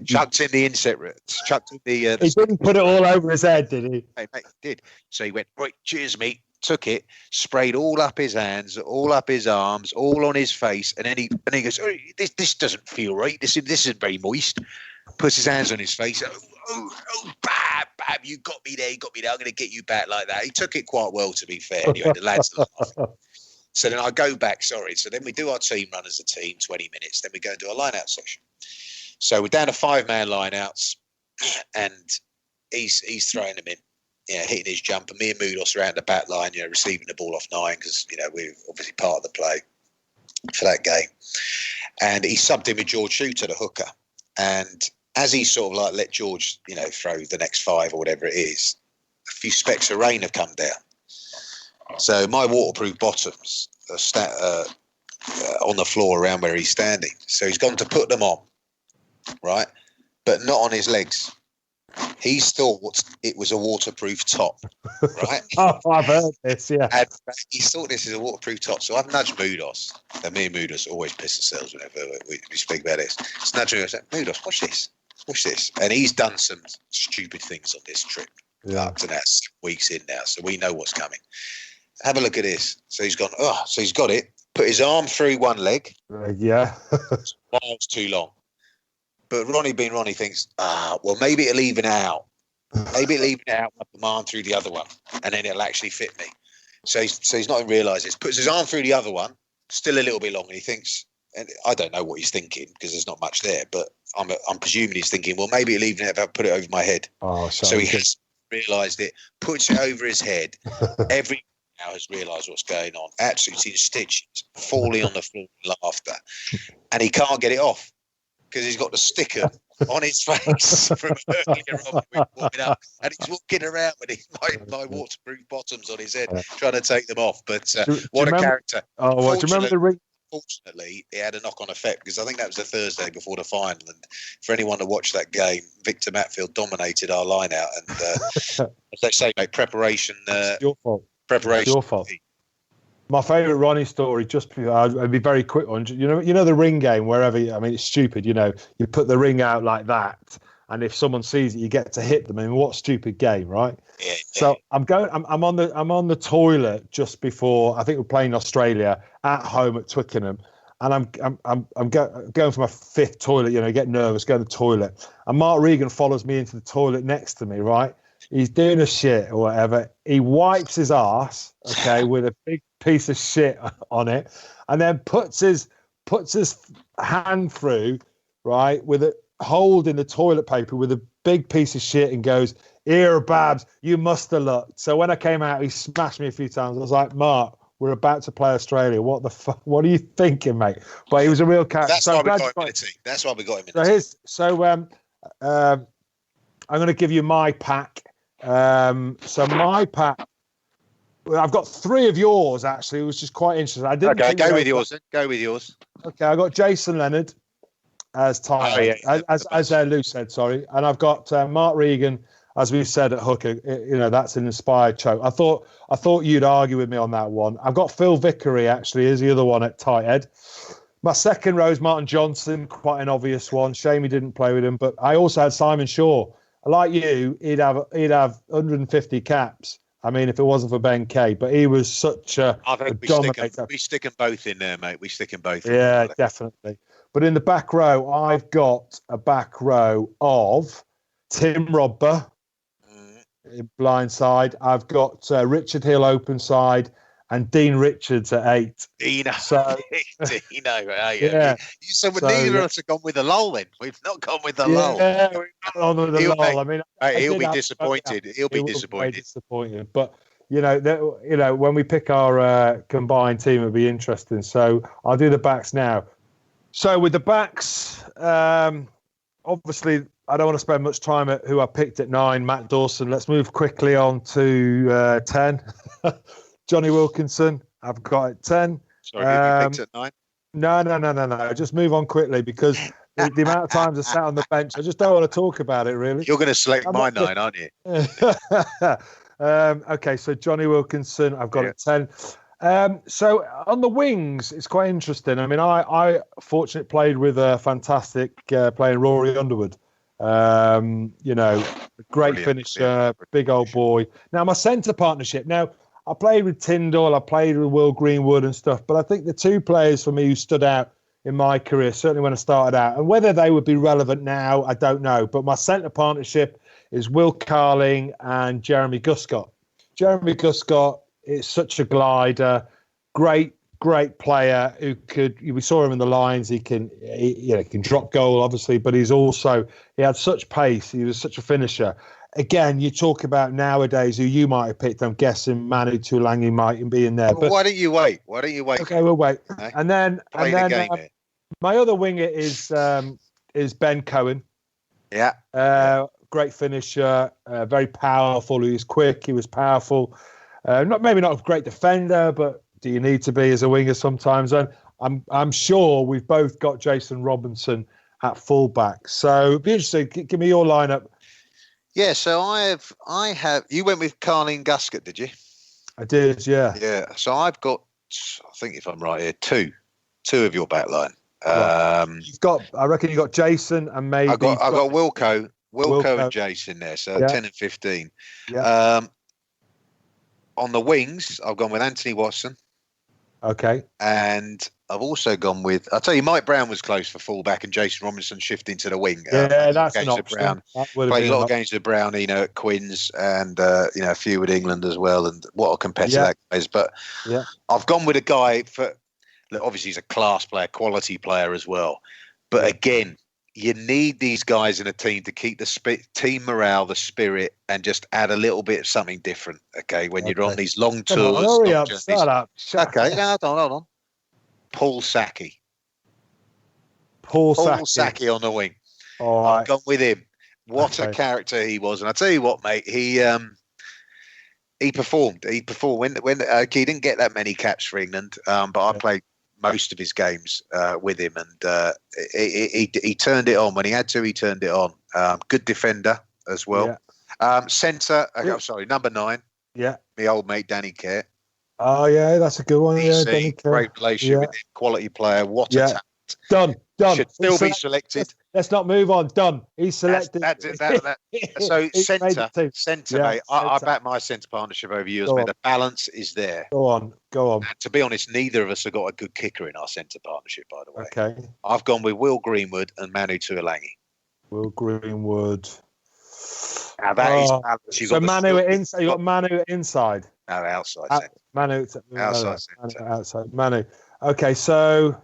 Chucked in the insect. Chucked in the. He didn't put it all over his head, did he? Mate, he did. So he went, right, cheers, mate. Took it, sprayed all up his hands, all up his arms, all on his face, and then he goes, "Oh, this doesn't feel right. This isn't very moist." Puts his hands on his face. Oh, bab, you got me there. I'm going to get you back like that. He took it quite well, to be fair. Anyway, the lads laughed. So then I go back, So then we do our team run as a team, 20 minutes. Then we go and do a line-out session. So we're down to 5-man line-outs, and he's throwing them in, hitting his jumper. Me and Moodos are out in the back line, receiving the ball off 9 because, we're obviously part of the play for that game. And he subbed in with George Shooter, the hooker. And as he sort of like let George, throw the next 5 or whatever it is, a few specks of rain have come down. So my waterproof bottoms are on the floor around where he's standing. So he's gone to put them on, right? But not on his legs. He thought it was a waterproof top, right? Oh, I've heard this, yeah. And he thought this is a waterproof top. So I've nudged Moodos. And me and Moodos always piss ourselves whenever we speak about this. So nudged Moodos, said, Moodos, watch this. And he's done some stupid things on this trip. Up to that, 6 weeks in now. So we know what's coming. Have a look at this. So he's gone, so he's got it. Put his arm through one leg. Miles too long. But Ronnie thinks, well, maybe it'll even out. Maybe it'll even out with the arm through the other one, and then it'll actually fit me. So he's not even realised this. Puts his arm through the other one, still a little bit long, and he thinks, and I don't know what he's thinking because there's not much there, but I'm presuming he's thinking, well, maybe it'll even out if I put it over my head. So he has realised it, puts it over his head. Every now has realised what's going on. Absolutely in stitches, falling on the floor in laughter. And he can't get it off because he's got the sticker on his face from earlier on when we were warming up, and he's walking around with my waterproof bottoms on his head, trying to take them off. But what a character! Oh, well, do you remember the ring? Fortunately, it had a knock-on effect because I think that was the Thursday before the final, and for anyone to watch that game, Victor Matfield dominated our line-out, and as they say, mate, preparation. It's your fault. Preparation. It's your fault. My favourite Ronnie story, just I'd be very quick one. You know the ring game. Wherever, it's stupid. You put the ring out like that, and if someone sees it, you get to hit them. I mean, what stupid game, right? Yeah. So I'm on the toilet just before. I think we're playing Australia at home at Twickenham, and I'm going for my fifth toilet. Get nervous, go to the toilet, and Mark Regan follows me into the toilet next to me. Right, he's doing a shit or whatever. He wipes his arse, okay, with a big piece of shit on it, and then puts his hand through, right, with a hold in the toilet paper with a big piece of shit, and goes, "Here, Babs, you must have looked." So when I came out, he smashed me a few times. I was like, "Mark, we're about to play Australia. What the fuck? What are you thinking, mate?" But he was a real character. That's why we got him in the team. That's why we got him in the team. So I'm going to give you my pack. So my pack. I've got three of yours actually, which is quite interesting. I didn't. Okay, go with yours. Then. Go with yours. Okay, I got Jason Leonard as tight, as Lou said, sorry, and I've got Mark Regan, as we said at hooker. That's an inspired choke. I thought you'd argue with me on that one. I've got Phil Vickery actually as the other one at tight head. My second row is Martin Johnson, quite an obvious one. Shame he didn't play with him, but I also had Simon Shaw. Like you, he'd have 150 caps. I mean, if it wasn't for Ben Kay, but he was such a dominator. We stick them both in there, mate. We stick them both in there. Yeah, definitely. But in the back row, I've got a back row of Tim Robber in blind side. I've got Richard Hill open side and Dean Richards at 8. Dino. So, Dino, yeah. Neither of us have gone with the lull then. We've not gone with the lull. Yeah, we've not gone with the lull. I mean, he'll be disappointed. He'll be disappointed. But, when we pick our combined team, it'll be interesting. So I'll do the backs now. So with the backs, obviously, I don't want to spend much time at who I picked at 9, Matt Dawson. Let's move quickly on to 10. Johnny Wilkinson, I've got at 10. Sorry, who picked at 9? No. Just move on quickly because the amount of times I sat on the bench, I just don't want to talk about it, really. You're going to select my 9, aren't you? Okay, so Johnny Wilkinson, I've got at 10. So on the wings, it's quite interesting. I mean, I fortunately played with a fantastic player, Rory Underwood. Great finisher, big old boy. Now, my centre partnership. Now, I played with Tyndall, I played with Will Greenwood and stuff, but I think the two players for me who stood out in my career, certainly when I started out, and whether they would be relevant now, I don't know. But my centre partnership is Will Carling and Jeremy Guscott. Jeremy Guscott is such a glider, great player who we saw him in the lines. He can drop goal, obviously, but he had such pace. He was such a finisher. Again, you talk about nowadays who you might have picked. I'm guessing Manu Tulangi might be in there. But why don't you wait? Okay, we'll wait. Okay. And then my other winger is Ben Cohen. Yeah. Great finisher, very powerful. He was quick. He was powerful. Maybe not a great defender, but do you need to be as a winger sometimes? And I'm sure we've both got Jason Robinson at fullback. So it'd be interesting. Give me your lineup. Yeah, so I have. You went with Kyran Guscott, did you? I did, yeah. Yeah. So I've got, I think if I'm right here, two of your back line. I reckon you got Jason and maybe. I got Wilco and Jason there. So 10 and 15. Yeah. On the wings, I've gone with Anthony Watson. Okay. And I've also gone with, I'll tell you, Mike Brown was close for fullback and Jason Robinson shifting to the wing. That's an option. Brown. Played a lot of games with Brown, at Quins and, a few with England as well. And what a competitor that is. But I've gone with a guy obviously he's a class player, quality player as well. But again, you need these guys in a team to keep the team morale, the spirit, and just add a little bit of something different. Okay, when you're on these long tours. Hurry up, shut up. Hold on. Paul Sackey. Paul Sackey on the wing. All right. I've gone with him. What a character he was. And I tell you what, mate, he performed. He performed when he didn't get that many caps for England, but I played most of his games with him, and he turned it on when he had to. He turned it on. Good defender as well. Yeah. Centre. I'm sorry, number 9. Yeah, my old mate Danny Kerr. Oh yeah, that's a good one. Yeah, Danny Kerr. Great relationship with him. Quality player. What a talent. Done. Should still be selected. Let's not move on. Done. He's selected. That's it. So centre, mate. I back my centre partnership over yours, mate. The balance is there. Go on. And to be honest, neither of us have got a good kicker in our centre partnership, by the way. Okay. I've gone with Will Greenwood and Manu Tuilangi. Will Greenwood. Now that is balance. So Manu at inside. You got Manu at inside. No, outside. Manu outside. Outside. Manu. Okay, so.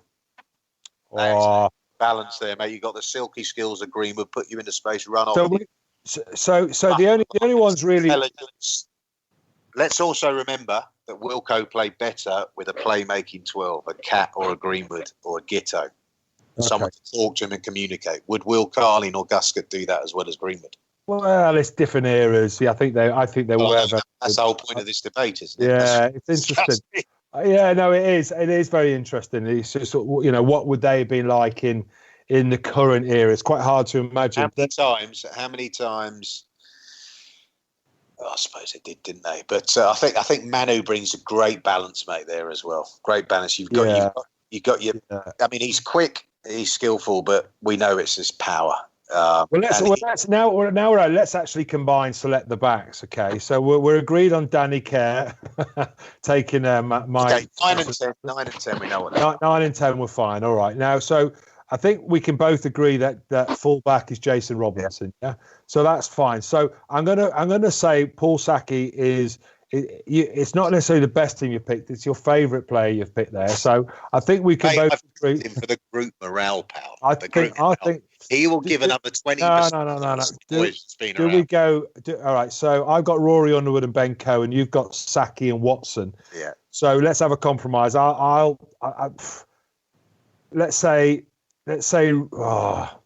Balance there, mate. You got the silky skills of Greenwood, put you into space, run off. So the only ones really. Let's also remember that Wilco played better with a playmaking 12, a Cat or a Greenwood or a Gitto. Someone to talk to him and communicate. Would Will Carling or Guscott do that as well as Greenwood? Well, it's different eras. Yeah, I think they were. That's the whole point of this debate, isn't it? Yeah, it's interesting. Yeah, no, it is. It is very interesting. It's just, what would they have been like in the current era? It's quite hard to imagine. How many times? Oh, I suppose they did, didn't they? But I think Manu brings a great balance, mate, there as well. Great balance. You've got your. Yeah. I mean, he's quick, he's skillful, but we know it's his power. Let's actually combine select the backs. Okay, so we're agreed on Danny Kerr taking my 9 and 10. We know what 9 and 10 we're fine. All right, now so I think we can both agree that full back is Jason Robinson. Yeah, so that's fine. So I'm gonna say Paul Saki is. It's not necessarily the best team you picked. It's your favourite player you've picked there. So I think we can both agree for the group morale, pal. I think he will give another 20%. No. Do we go? All right. So I've got Rory Underwood and Ben Cohen. You've got Saki and Watson. Yeah. So let's have a compromise. Let's say. Oh.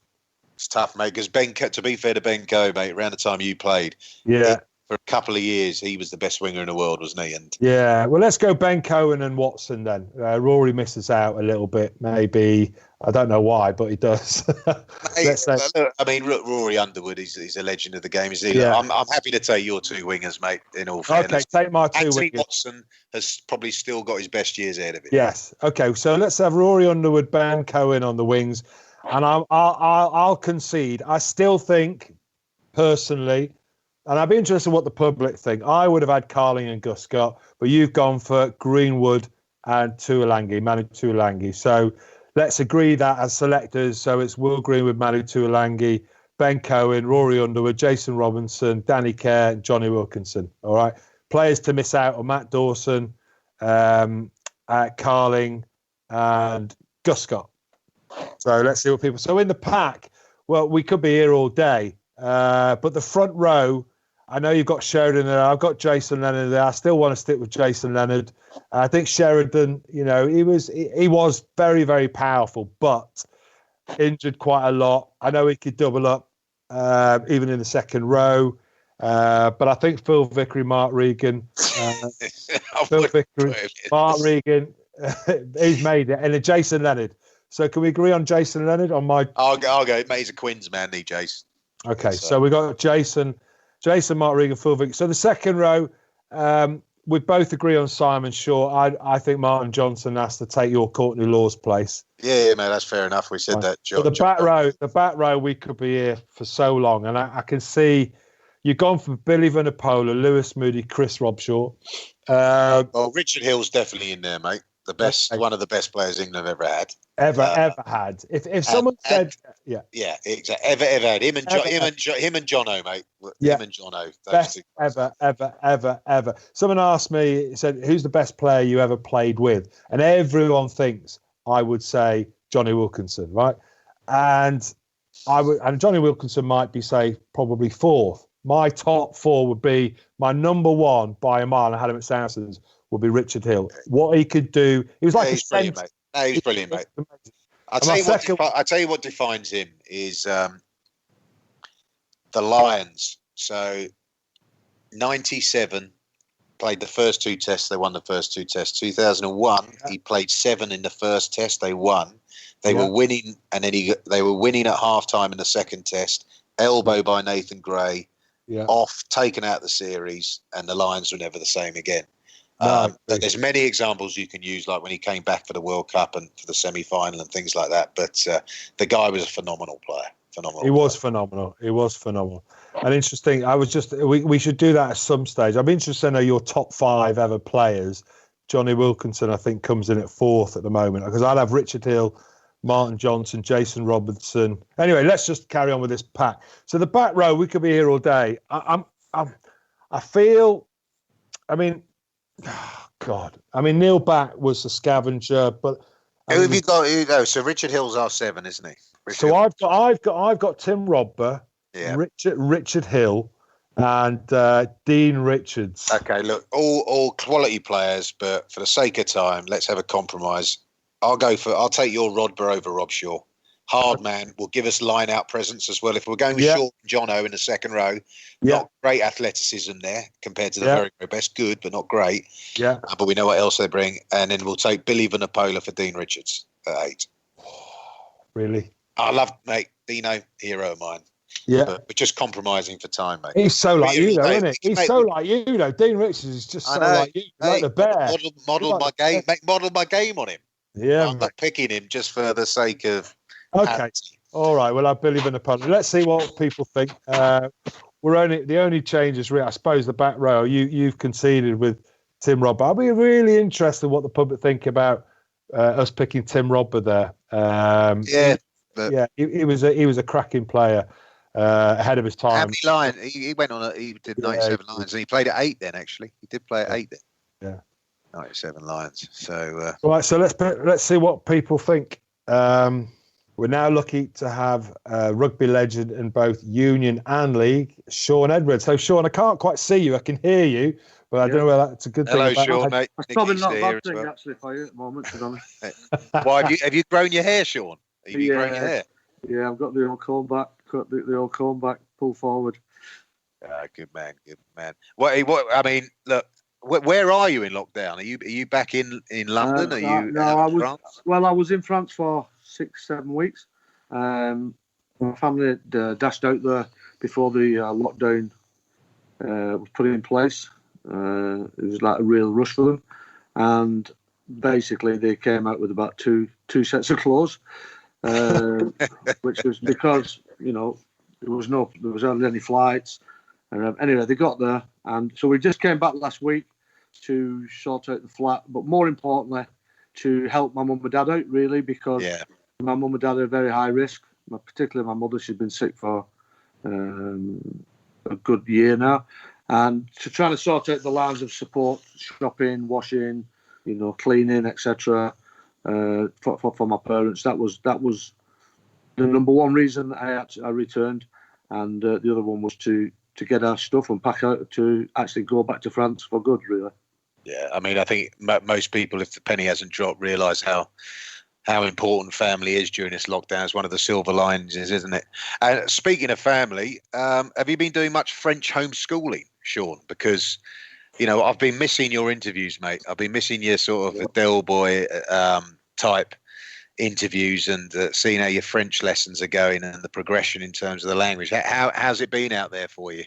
It's tough, mate. Because to be fair to Ben Cohen, mate, around the time you played, for a couple of years, he was the best winger in the world, wasn't he? And well, let's go Ben Cohen and Watson then. Rory misses out a little bit, maybe. I don't know why, but he does. I mean, Rory Underwood, he's a legend of the game, is he? Yeah. I'm happy to take your 2 wingers, mate, in all fairness. Okay, take my 2 Anthony wingers. Watson has probably still got his best years ahead of him. Yes. Okay, so let's have Rory Underwood, Ben Cohen on the wings. And I'll concede. I still think, personally, and I'd be interested in what the public think. I would have had Carling and Guscott, but you've gone for Greenwood and Manu Tuilangi. So let's agree that as selectors. So it's Will Greenwood, Manu Tuilangi, Ben Cohen, Rory Underwood, Jason Robinson, Danny Kerr, and Johnny Wilkinson. All right. Players to miss out are Matt Dawson, Carling, and Guscott. So let's see what people. So in the pack, well, we could be here all day. But the front row, I know you've got Sheridan there. I've got Jason Leonard there. I still want to stick with Jason Leonard. I think Sheridan, he was very, very powerful, but injured quite a lot. I know he could double up even in the second row. But I think Phil Vickery, Mark Regan, Mark Regan, he's made it. And then Jason Leonard. So can we agree on Jason Leonard on my? I'll go. Mate, he's a Quins man, Jason. Okay, so we got Jason, Mark Regan, Phil Vickery. So the second row, we both agree on Simon Shaw. I think Martin Johnson has to take your Courtney Law's place. Yeah, mate, that's fair enough. We said that. John, the back row, we could be here for so long, and I can see you've gone for Billy Vunipola, Lewis Moody, Chris Robshaw. Well, Richard Hill's definitely in there, mate. The best, one of the best players England ever had. Ever had. If someone said, exactly. Ever had him and Jono, mate. Yeah. Him and Jono. Best ever. Someone asked me, said, "Who's the best player you ever played with?" And everyone thinks I would say Johnny Wilkinson, right? And Johnny Wilkinson might be, say, probably 4th. My top 4 would be my number 1 by a mile, and I had him at Saracens. Would be Richard Hill. What he could do, he was like he's brilliant, mate. He's brilliant, mate. I'll tell you what defines him is the Lions. So 97 played the first 2 tests. They won the first 2 tests. 2001, he played 7 in the first test. They won. They were winning, and then they were winning at halftime in the second test. Elbow by Nathan Gray, off, taken out of the series, and the Lions were never the same again. There's many examples you can use, like when he came back for the World Cup and for the semi-final and things like that. But the guy was a phenomenal player. He was phenomenal. And interesting, we should do that at some stage. I'm interested to know your top 5 ever players. Johnny Wilkinson, I think, comes in at 4th at the moment, because I'll have Richard Hill, Martin Johnson, Jason Robinson. Anyway, let's just carry on with this pack. So the back row, we could be here all day. I feel, I mean, God. I mean, Neil Back was a scavenger, but who have you got? Here you go. So Richard Hill's our 7, isn't he? So I've got Tim Rodber, Richard Hill, and Dean Richards. Okay, look, all quality players, but for the sake of time, let's have a compromise. I'll take your Rodber over Rob Shaw. Hard man will give us line out presence as well. If we're going with Shaw and Jono in the second row, not great athleticism there compared to the very, very best. Good, but not great. Yeah. But we know what else they bring. And then we'll take Billy Vanapola for Dean Richards at 8. Really? I love, mate, Dino, hero of mine. Yeah. But we're just compromising for time, mate. He's so like you, though, isn't he? He's so like you, though. Dean Richards is just so like you. Like the bear. Model my game. Model my game on him. Yeah. I'm not picking him just for the sake of. Okay. All right. We'll have Billy Vanapola. Let's see what people think. The only changes, really, I suppose, the back row. You've conceded with Tim Rodber. I'll be really interested in what the public think about us picking Tim Rodber there. He was a cracking player, ahead of his time. How many lines? He went on. He did 97 lines, and he played at 8. Then actually, he did play at 8. Then. Yeah. 97 lines. So right. So let's see what people think. We're now lucky to have rugby legend in both Union and League, Shaun Edwards. So, Shaun, I can't quite see you. I can hear you, but I don't know whether that's a good thing. Hello, Shaun, mate. It's probably not a bad thing, actually, for you at the moment, to be honest. Why have you grown your hair, Shaun? Have you grown your hair? Yeah, I've got the old comb back, pull forward. Good man. What? I mean, look. Where are you in lockdown? Are you back in London? Are you? No, I was in France for 6-7 weeks. My family dashed out there before the lockdown was put in place. It was like a real rush for them, and basically they came out with about two sets of clothes, which was because there was hardly any flights. Anyway, they got there, and so we just came back last week to sort out the flat, but more importantly, to help my mum and dad out, really, because my mum and dad are very high risk. Particularly my mother, she's been sick for a good year now, and to try to sort out the lines of support, shopping, washing, cleaning, etc. For my parents, that was the number one reason I returned, and the other one was to get our stuff and pack out to actually go back to France for good, really. Yeah, I mean, I think most people, if the penny hasn't dropped, realise how important family is during this lockdown. It's one of the silver linings, isn't it? And speaking of family, have you been doing much French homeschooling, Shaun? Because, I've been missing your interviews, mate. I've been missing your sort of Del Boy type interviews and seeing how your French lessons are going and the progression in terms of the language. How's it been out there for you?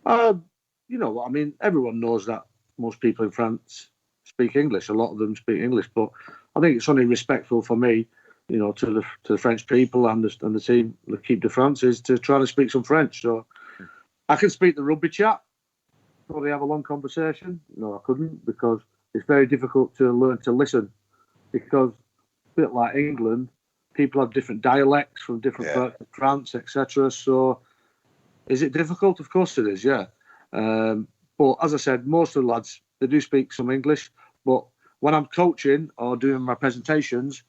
Everyone knows that most people in France speak English. A lot of them speak English, but I think it's only respectful for me, to the French people and the team, L'Équipe de France, is to try to speak some French. So I can speak the rugby chat. Probably have a long conversation. No, I couldn't, because it's very difficult to learn to listen, because a bit like England, people have different dialects from different parts of France, etc. So is it difficult? Of course it is, yeah. But as I said, most of the lads, they do speak some English, but when I'm coaching or doing my presentations,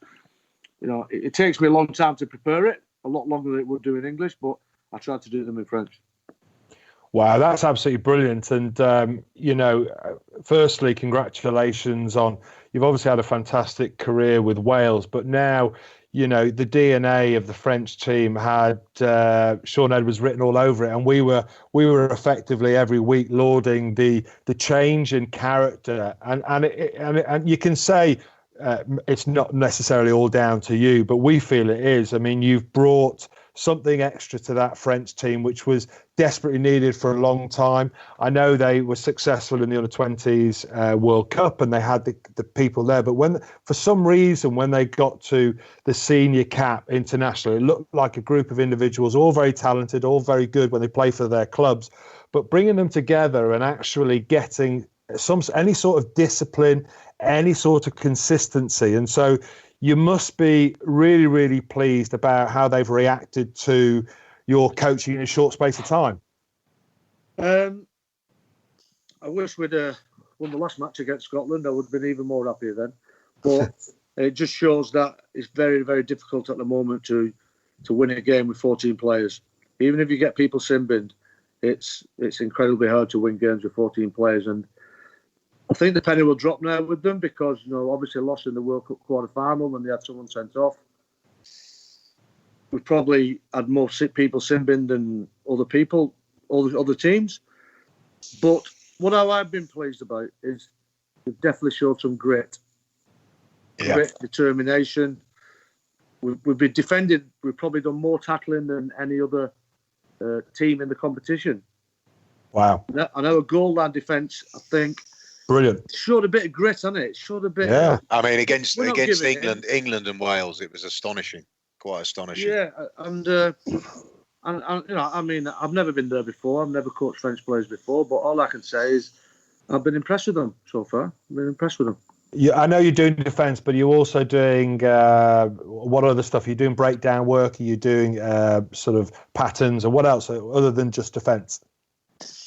it takes me a long time to prepare it, a lot longer than it would do in English, but I try to do them in French. Wow, that's absolutely brilliant. And, firstly, congratulations on, you've obviously had a fantastic career with Wales, but now you know, the DNA of the French team had Shaun Edwards written all over it, and we were effectively every week lauding the change in character, and you can say it's not necessarily all down to you, but we feel it is. I mean, you've brought something extra to that French team, which was desperately needed for a long time. I know they were successful in the under-20s World Cup, and they had the people there. But for some reason, when they got to the senior cap international, it looked like a group of individuals, all very talented, all very good when they play for their clubs. But bringing them together and actually getting any sort of discipline, any sort of consistency. And so you must be really, really pleased about how they've reacted to your coaching in a short space of time. I wish we'd won the last match against Scotland. I would have been even more happier then. But it just shows that it's very, very difficult at the moment to win a game with 14 players. Even if you get people sin-binned, it's incredibly hard to win games with 14 players. And I think the penny will drop now with them because, you know, obviously lost in the World Cup quarter-final when they had someone sent off. We've probably had more people sin-binned than other people, all the other teams. But what I've been pleased about is they've definitely showed some grit. Yeah. Grit, determination. We've been defended. We've probably done more tackling than any other team in the competition. Wow. I know a goal line defence, I think. Brilliant. Showed a bit of grit, hasn't it? Showed a bit. Yeah. I mean, against England and Wales, it was astonishing. Quite astonishing. Yeah, and you know, I mean, I've never been there before. I've never coached French players before, but all I can say is I've been impressed with them so far. I've been impressed with them. I know you're doing defence, but you're also doing what other stuff? Are you doing breakdown work? Are you doing sort of patterns, or what else other than just defence?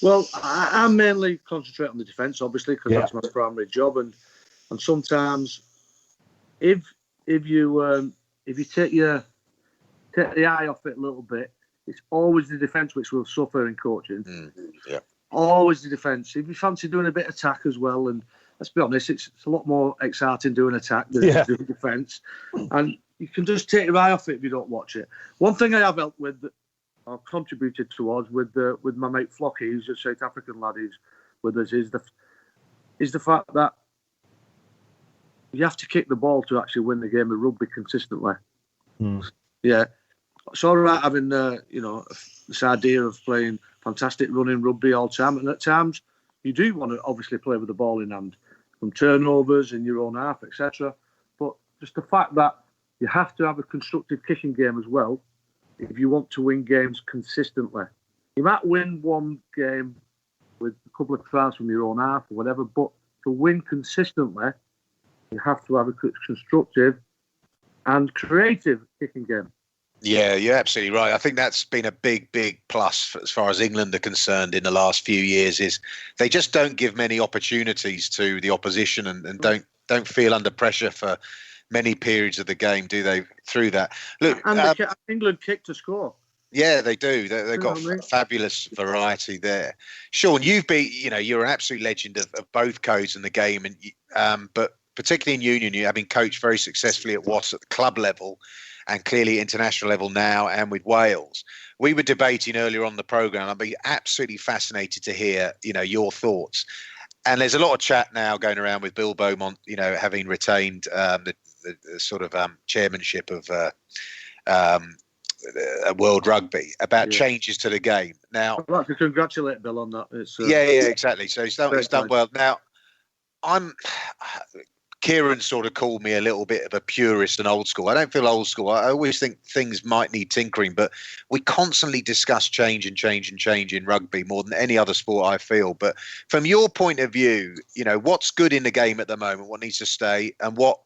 Well, I mainly concentrate on the defence, obviously, because that's my primary job. And sometimes, if you take the eye off it a little bit, it's always the defence which will suffer in coaching. Yeah, always the defence. If you fancy doing a bit of attack as well, and let's be honest, it's a lot more exciting doing attack than doing defence. And you can just take your eye off it if you don't watch it. One thing I have helped with, that I've contributed towards with my mate Flocky, who's a South African lad who's with us, is the fact that you have to kick the ball to actually win the game of rugby consistently. Yeah, it's all right having this idea of playing fantastic running rugby all the time, and at times you do want to obviously play with the ball in hand, from turnovers in your own half, etc. But just the fact that you have to have a constructive kicking game as well if you want to win games consistently. You might win one game with a couple of tries from your own half or whatever, but to win consistently, you have to have a constructive and creative kicking game. Yeah, you're absolutely right. I think that's been a big, big plus as far as England are concerned in the last few years. Is they just don't give many opportunities to the opposition and don't feel under pressure for many periods of the game, do they? Through that, look, and England kick to score. Yeah, they do. They've got fabulous variety there. Shaun, you're an absolute legend of both codes in the game, and but particularly in Union, you having coached very successfully at Watts at the club level, and clearly international level now, and with Wales. We were debating earlier on the programme. I'd be absolutely fascinated to hear, your thoughts. And there's a lot of chat now going around with Bill Beaumont, having retained the sort of chairmanship of World Rugby about changes to the game. Now, I'd like to congratulate Bill on that. Exactly. So he's done well. Now, Kyran sort of called me a little bit of a purist and old school. I don't feel old school. I always think things might need tinkering, but we constantly discuss change in rugby more than any other sport, I feel. But from your point of view, what's good in the game at the moment, what needs to stay, and what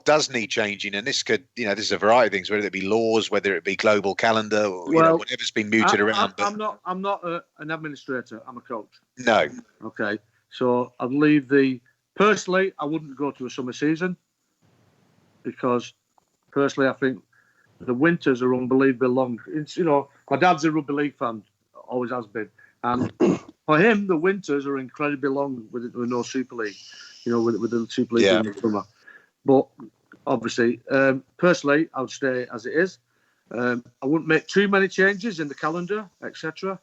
does need changing? And this could, this is a variety of things, whether it be laws, whether it be global calendar, or whatever's been mooted around. I'm not an administrator. I'm a coach. No. Okay. So I'd leave Personally, I wouldn't go to a summer season because, personally, I think the winters are unbelievably long. It's, my dad's a rugby league fan, always has been, and for him, the winters are incredibly long with no Super League, with the Super League in the summer. But obviously. Personally, I would stay as it is. I wouldn't make too many changes in the calendar, etc.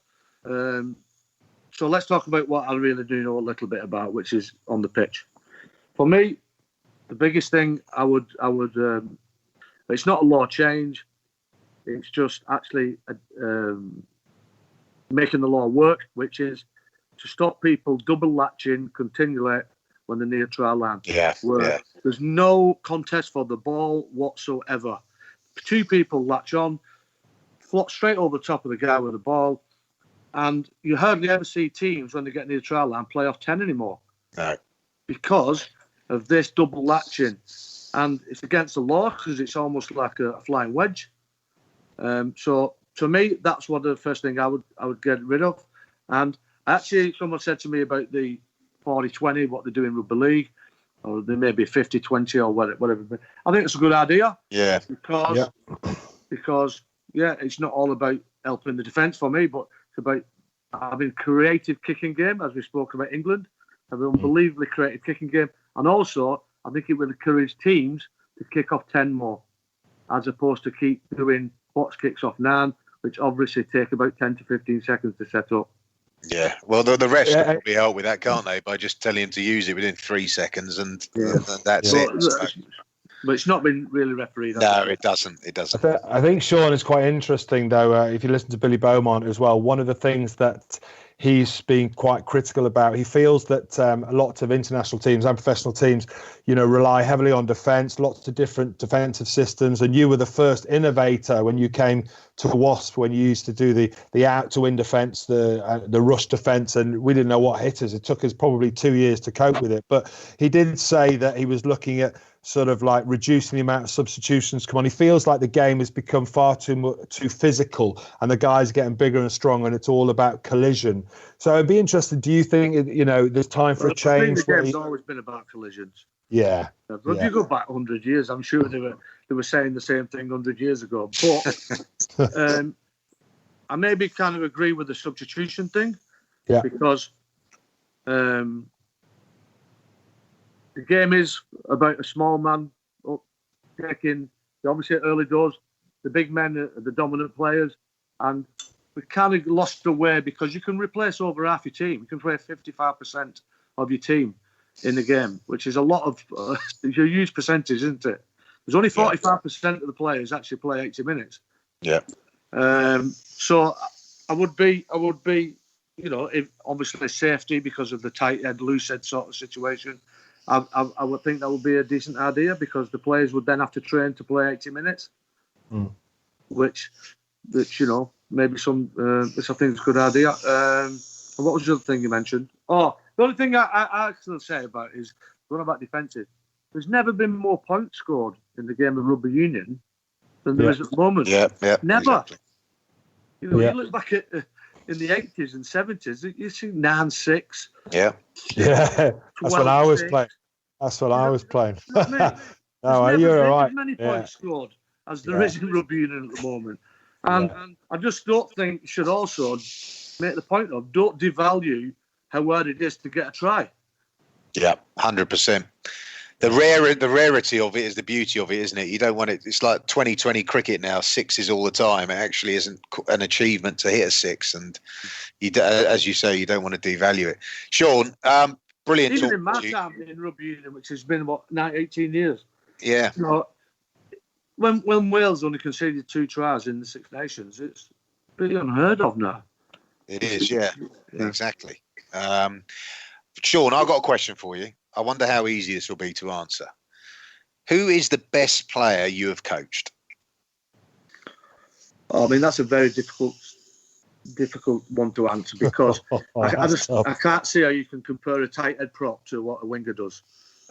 So let's talk about what I really do know a little bit about, which is on the pitch. For me, the biggest thing I would it's not a law change. It's just actually making the law work, which is to stop people double latching continually when they're near try line. There's no contest for the ball whatsoever. Two people latch on, flop straight over the top of the guy with the ball, and you hardly ever see teams when they get near the try line play off 10 anymore. No. Because of this double latching. And it's against the law because it's almost like a flying wedge. So to me, that's what the first thing I would get rid of. And actually, someone said to me about the 40-20, what they do in rugby league, or they may be 50-20 or whatever. I think it's a good idea. Yeah. Because it's not all about helping the defence for me, but it's about having creative kicking game, as we spoke about England, have an unbelievably creative kicking game. And also, I think it will encourage teams to kick off 10 more, as opposed to keep doing box kicks off 9, which obviously take about 10 to 15 seconds to set up. Yeah, well, the refs can probably help with that, can't they? By just telling him to use it within 3 seconds, and that's it. But it's not been really refereed. No, it doesn't. It doesn't. I think Shaun is quite interesting, though. If you listen to Billy Beaumont as well, one of the things that he's been quite critical about, he feels that lots of international teams and professional teams, rely heavily on defence, lots of different defensive systems. And you were the first innovator when you came to Wasp, when you used to do the out to win defence, the rush defence, and we didn't know what hit us. It took us probably 2 years to cope with it. But he did say that he was looking at sort of like reducing the amount of substitutions come on. He feels like the game has become far too physical, and the guys are getting bigger and stronger, and it's all about collision. So I'd be interested. Do you think there's time for a change? I think the game's always been about collisions. Yeah. If you go back 100 years, I'm sure they were saying the same thing 100 years ago. But I maybe kind of agree with the substitution thing. Yeah. Because the game is about a small man taking, obviously, early doors. The big men are the dominant players. And we kind of lost the way because you can replace over half your team. You can play 55% of your team in the game, which is a lot of, it's a huge percentage, isn't it? There's only 45% of the players actually play 80 minutes. Yeah. So I would be, if obviously safety because of the tight head, loose head sort of situation. I would think that would be a decent idea because the players would then have to train to play 80 minutes, which maybe which I think is a good idea. And what was the other thing you mentioned? Oh, the only thing I actually say about is going about defensive. There's never been more points scored in the game of rugby union than there is at the moment. Yeah, never. Exactly. You look back at in the 80s and 70s, you see 9-6. Yeah. That's when I was playing. That's when I was playing. No, you're all right. There's many points scored as there is in rugby union at the moment. And I just don't think you should also make the point of don't devalue how hard it is to get a try. Yeah, 100%. The rarity of it is the beauty of it, isn't it? You don't want it. It's like 2020 cricket now, sixes all the time. It actually isn't an achievement to hit a six, and as you say, you don't want to devalue it. Shaun, brilliant. Even in my time in rugby union, which has been 18 years. Yeah. When Wales only conceded 2 tries in the Six Nations, it's pretty unheard of now. It is, yeah. Exactly. Shaun, I've got a question for you. I wonder how easy this will be to answer. Who is the best player you have coached? I mean, that's a very difficult one to answer because I can't see how you can compare a tight head prop to what a winger does.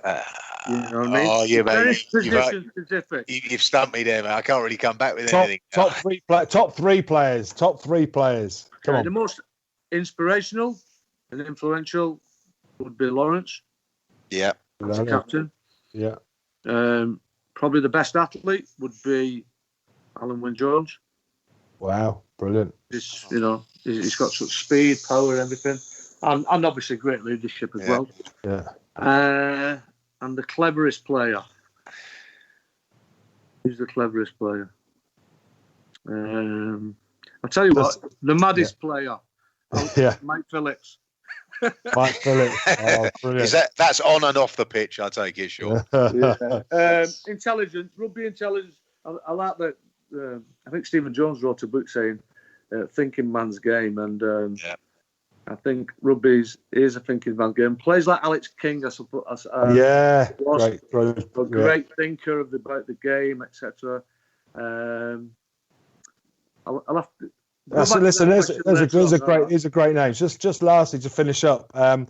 You know what I mean? Oh, yeah, mate. Position specific. You've stumped me there, man. I can't really come back with anything. Top three players. Come on. The most inspirational and influential would be Lawrence. Yeah. As a captain. Yeah. Probably the best athlete would be Alan Wynne-Jones. Wow, brilliant. He's got such speed, power, everything. And obviously great leadership as well. Yeah. And the cleverest player. Who's the cleverest player? I'll tell you what, the maddest player. Mike Phillips. Mike Phillips. Oh, brilliant. That's on and off the pitch, I take it, Shaun. Intelligence, rugby intelligence. I like that. I think Stephen Jones wrote a book saying thinking man's game, and I think rugby is a thinking man's game. Players like Alex King, I suppose. Great thinker about the game, etc. I'll have to. Listen, there's a great name. Just lastly to finish up, can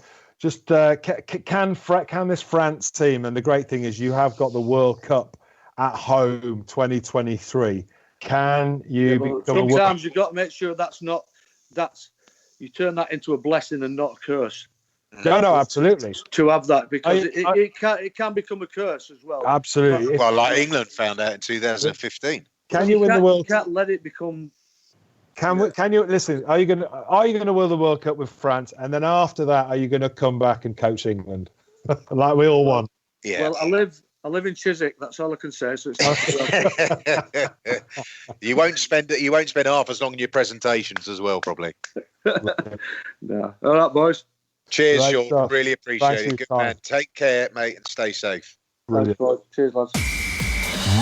this France team? And the great thing is you have got the World Cup at home 2023. Can you? Sometimes you've got to make sure you turn that into a blessing and not a curse. No, absolutely. To have that, because it can become a curse as well. Absolutely. Well, like England found out in 2015. Can you win the World Cup? You can't let it become. Can you listen? Are you going to win the World Cup with France, and then after that, are you going to come back and coach England like we all want? Yeah. Well, I live in Chiswick. That's all I can say. So it's You won't spend half as long in your presentations as well, probably. No. All right, boys. Cheers, Great Shaun. stuff. Really appreciate Thanks it. Good man. Take care, mate, and stay safe. Thanks, boys. Cheers, lads.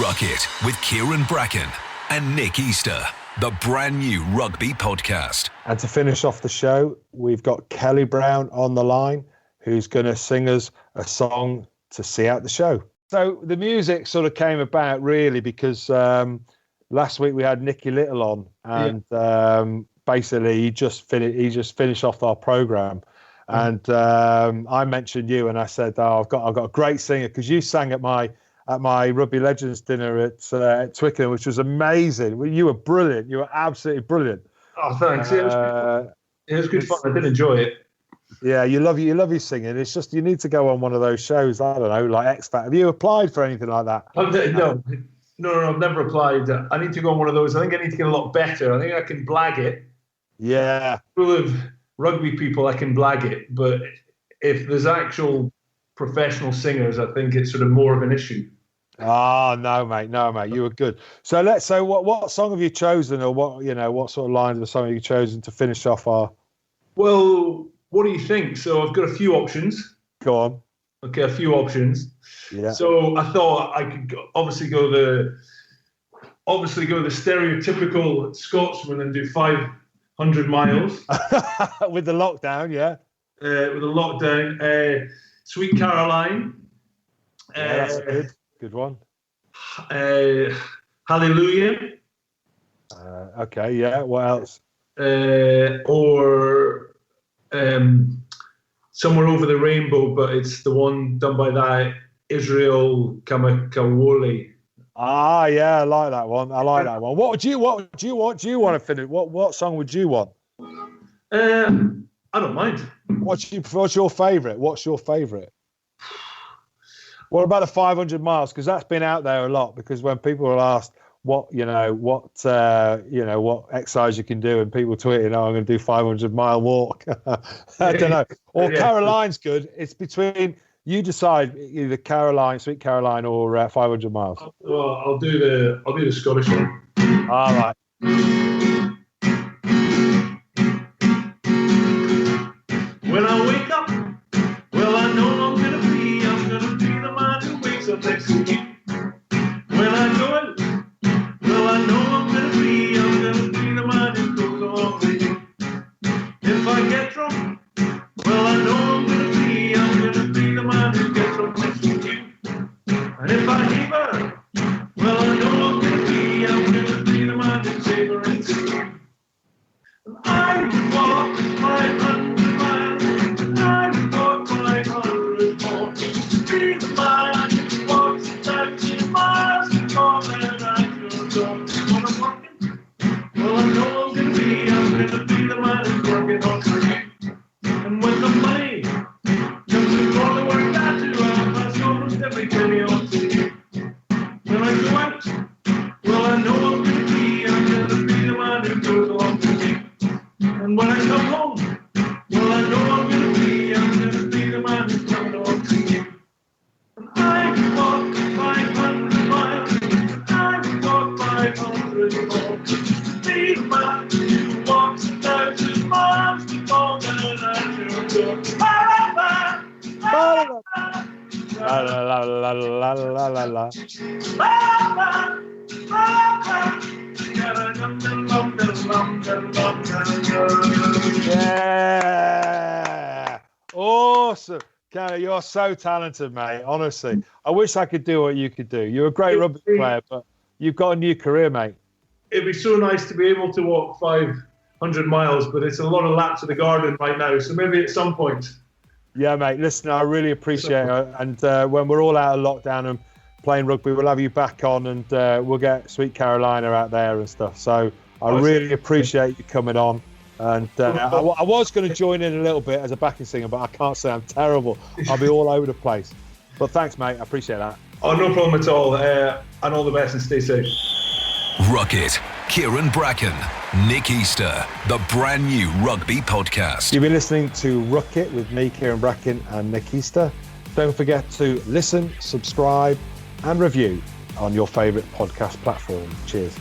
Ruck It with Kyran Bracken and Nick Easter, the brand new rugby podcast. And to finish off the show, we've got Kelly Brown on the line, who's going to sing us a song to see out the show. So the music sort of came about really because last week we had Nicky Little on, and basically he just finished off our program, and I mentioned you, and I said, I've got a great singer, because you sang at my Rugby Legends dinner at Twickenham, which was amazing. You were brilliant. You were absolutely brilliant. Oh, thanks. It was good fun. I did enjoy it. Yeah, you love your singing. It's just you need to go on one of those shows. I don't know, like X Factor. Have you applied for anything like that? No, I've never applied. I need to go on one of those. I think I need to get a lot better. I think I can blag it. Yeah. Full of rugby people, I can blag it. But if there's actual professional singers, I think it's sort of more of an issue. Oh no, mate, you were good. So what song have you chosen, or what sort of lines of the song have you chosen to finish off our? Well, what do you think? So I've got a few options. Go on. Okay, a few options. Yeah. So I thought I could obviously go the stereotypical Scotsman and do 500 miles with the lockdown, yeah. With the lockdown, Sweet Caroline. Yeah, that's good one. Hallelujah. Okay, yeah. What else? Or Somewhere Over the Rainbow, but it's the one done by that Israel Kamakawole. Ah, yeah, I like that one. What do you want to finish? What song would you want? I don't mind. What's your favourite? What about the 500 miles? Because that's been out there a lot. Because when people are asked what exercise you can do, and people tweeting, I'm going to do 500-mile walk. I don't know. Or Caroline's good. It's between, you decide, either Sweet Caroline, or 500 miles. Well, I'll do the Scottish one. All right. When I wake up, well, I know I'm gonna be the man who wakes up next to you. When I go out, well, I know I'm gonna be the man who goes along with you. If I get drunk, well, I know I'm gonna be the man who gets drunk next to you. And if I heaver, well, I know I'm gonna be the man who's savouring too. I would walk 500 miles, I would walk 500 more, to be the man who walks that before. Be the man who walks a thousand miles before the La la la la la la la. Yeah, awesome. Kyran, you're so talented, mate. Honestly, I wish I could do what you could do. You're a great rugby player, but you've got a new career, mate. It'd be so nice to be able to walk 500 miles, but it's a lot of laps of the garden right now. So maybe at some point. Yeah, mate. Listen, I really appreciate it. And when we're all out of lockdown and playing rugby, we'll have you back on, and we'll get Sweet Carolina out there and stuff. So I really appreciate you coming on. And I was going to join in a little bit as a backing singer, but I can't say I'm terrible. I'll be all over the place. But thanks, mate. I appreciate that. Oh, no problem at all. And all the best and stay safe. Ruck It, Kyran Bracken, Nick Easter, the brand new rugby podcast. You've been listening to Ruck It with me, Kyran Bracken and Nick Easter. Don't forget to listen, subscribe and review on your favourite podcast platform. Cheers.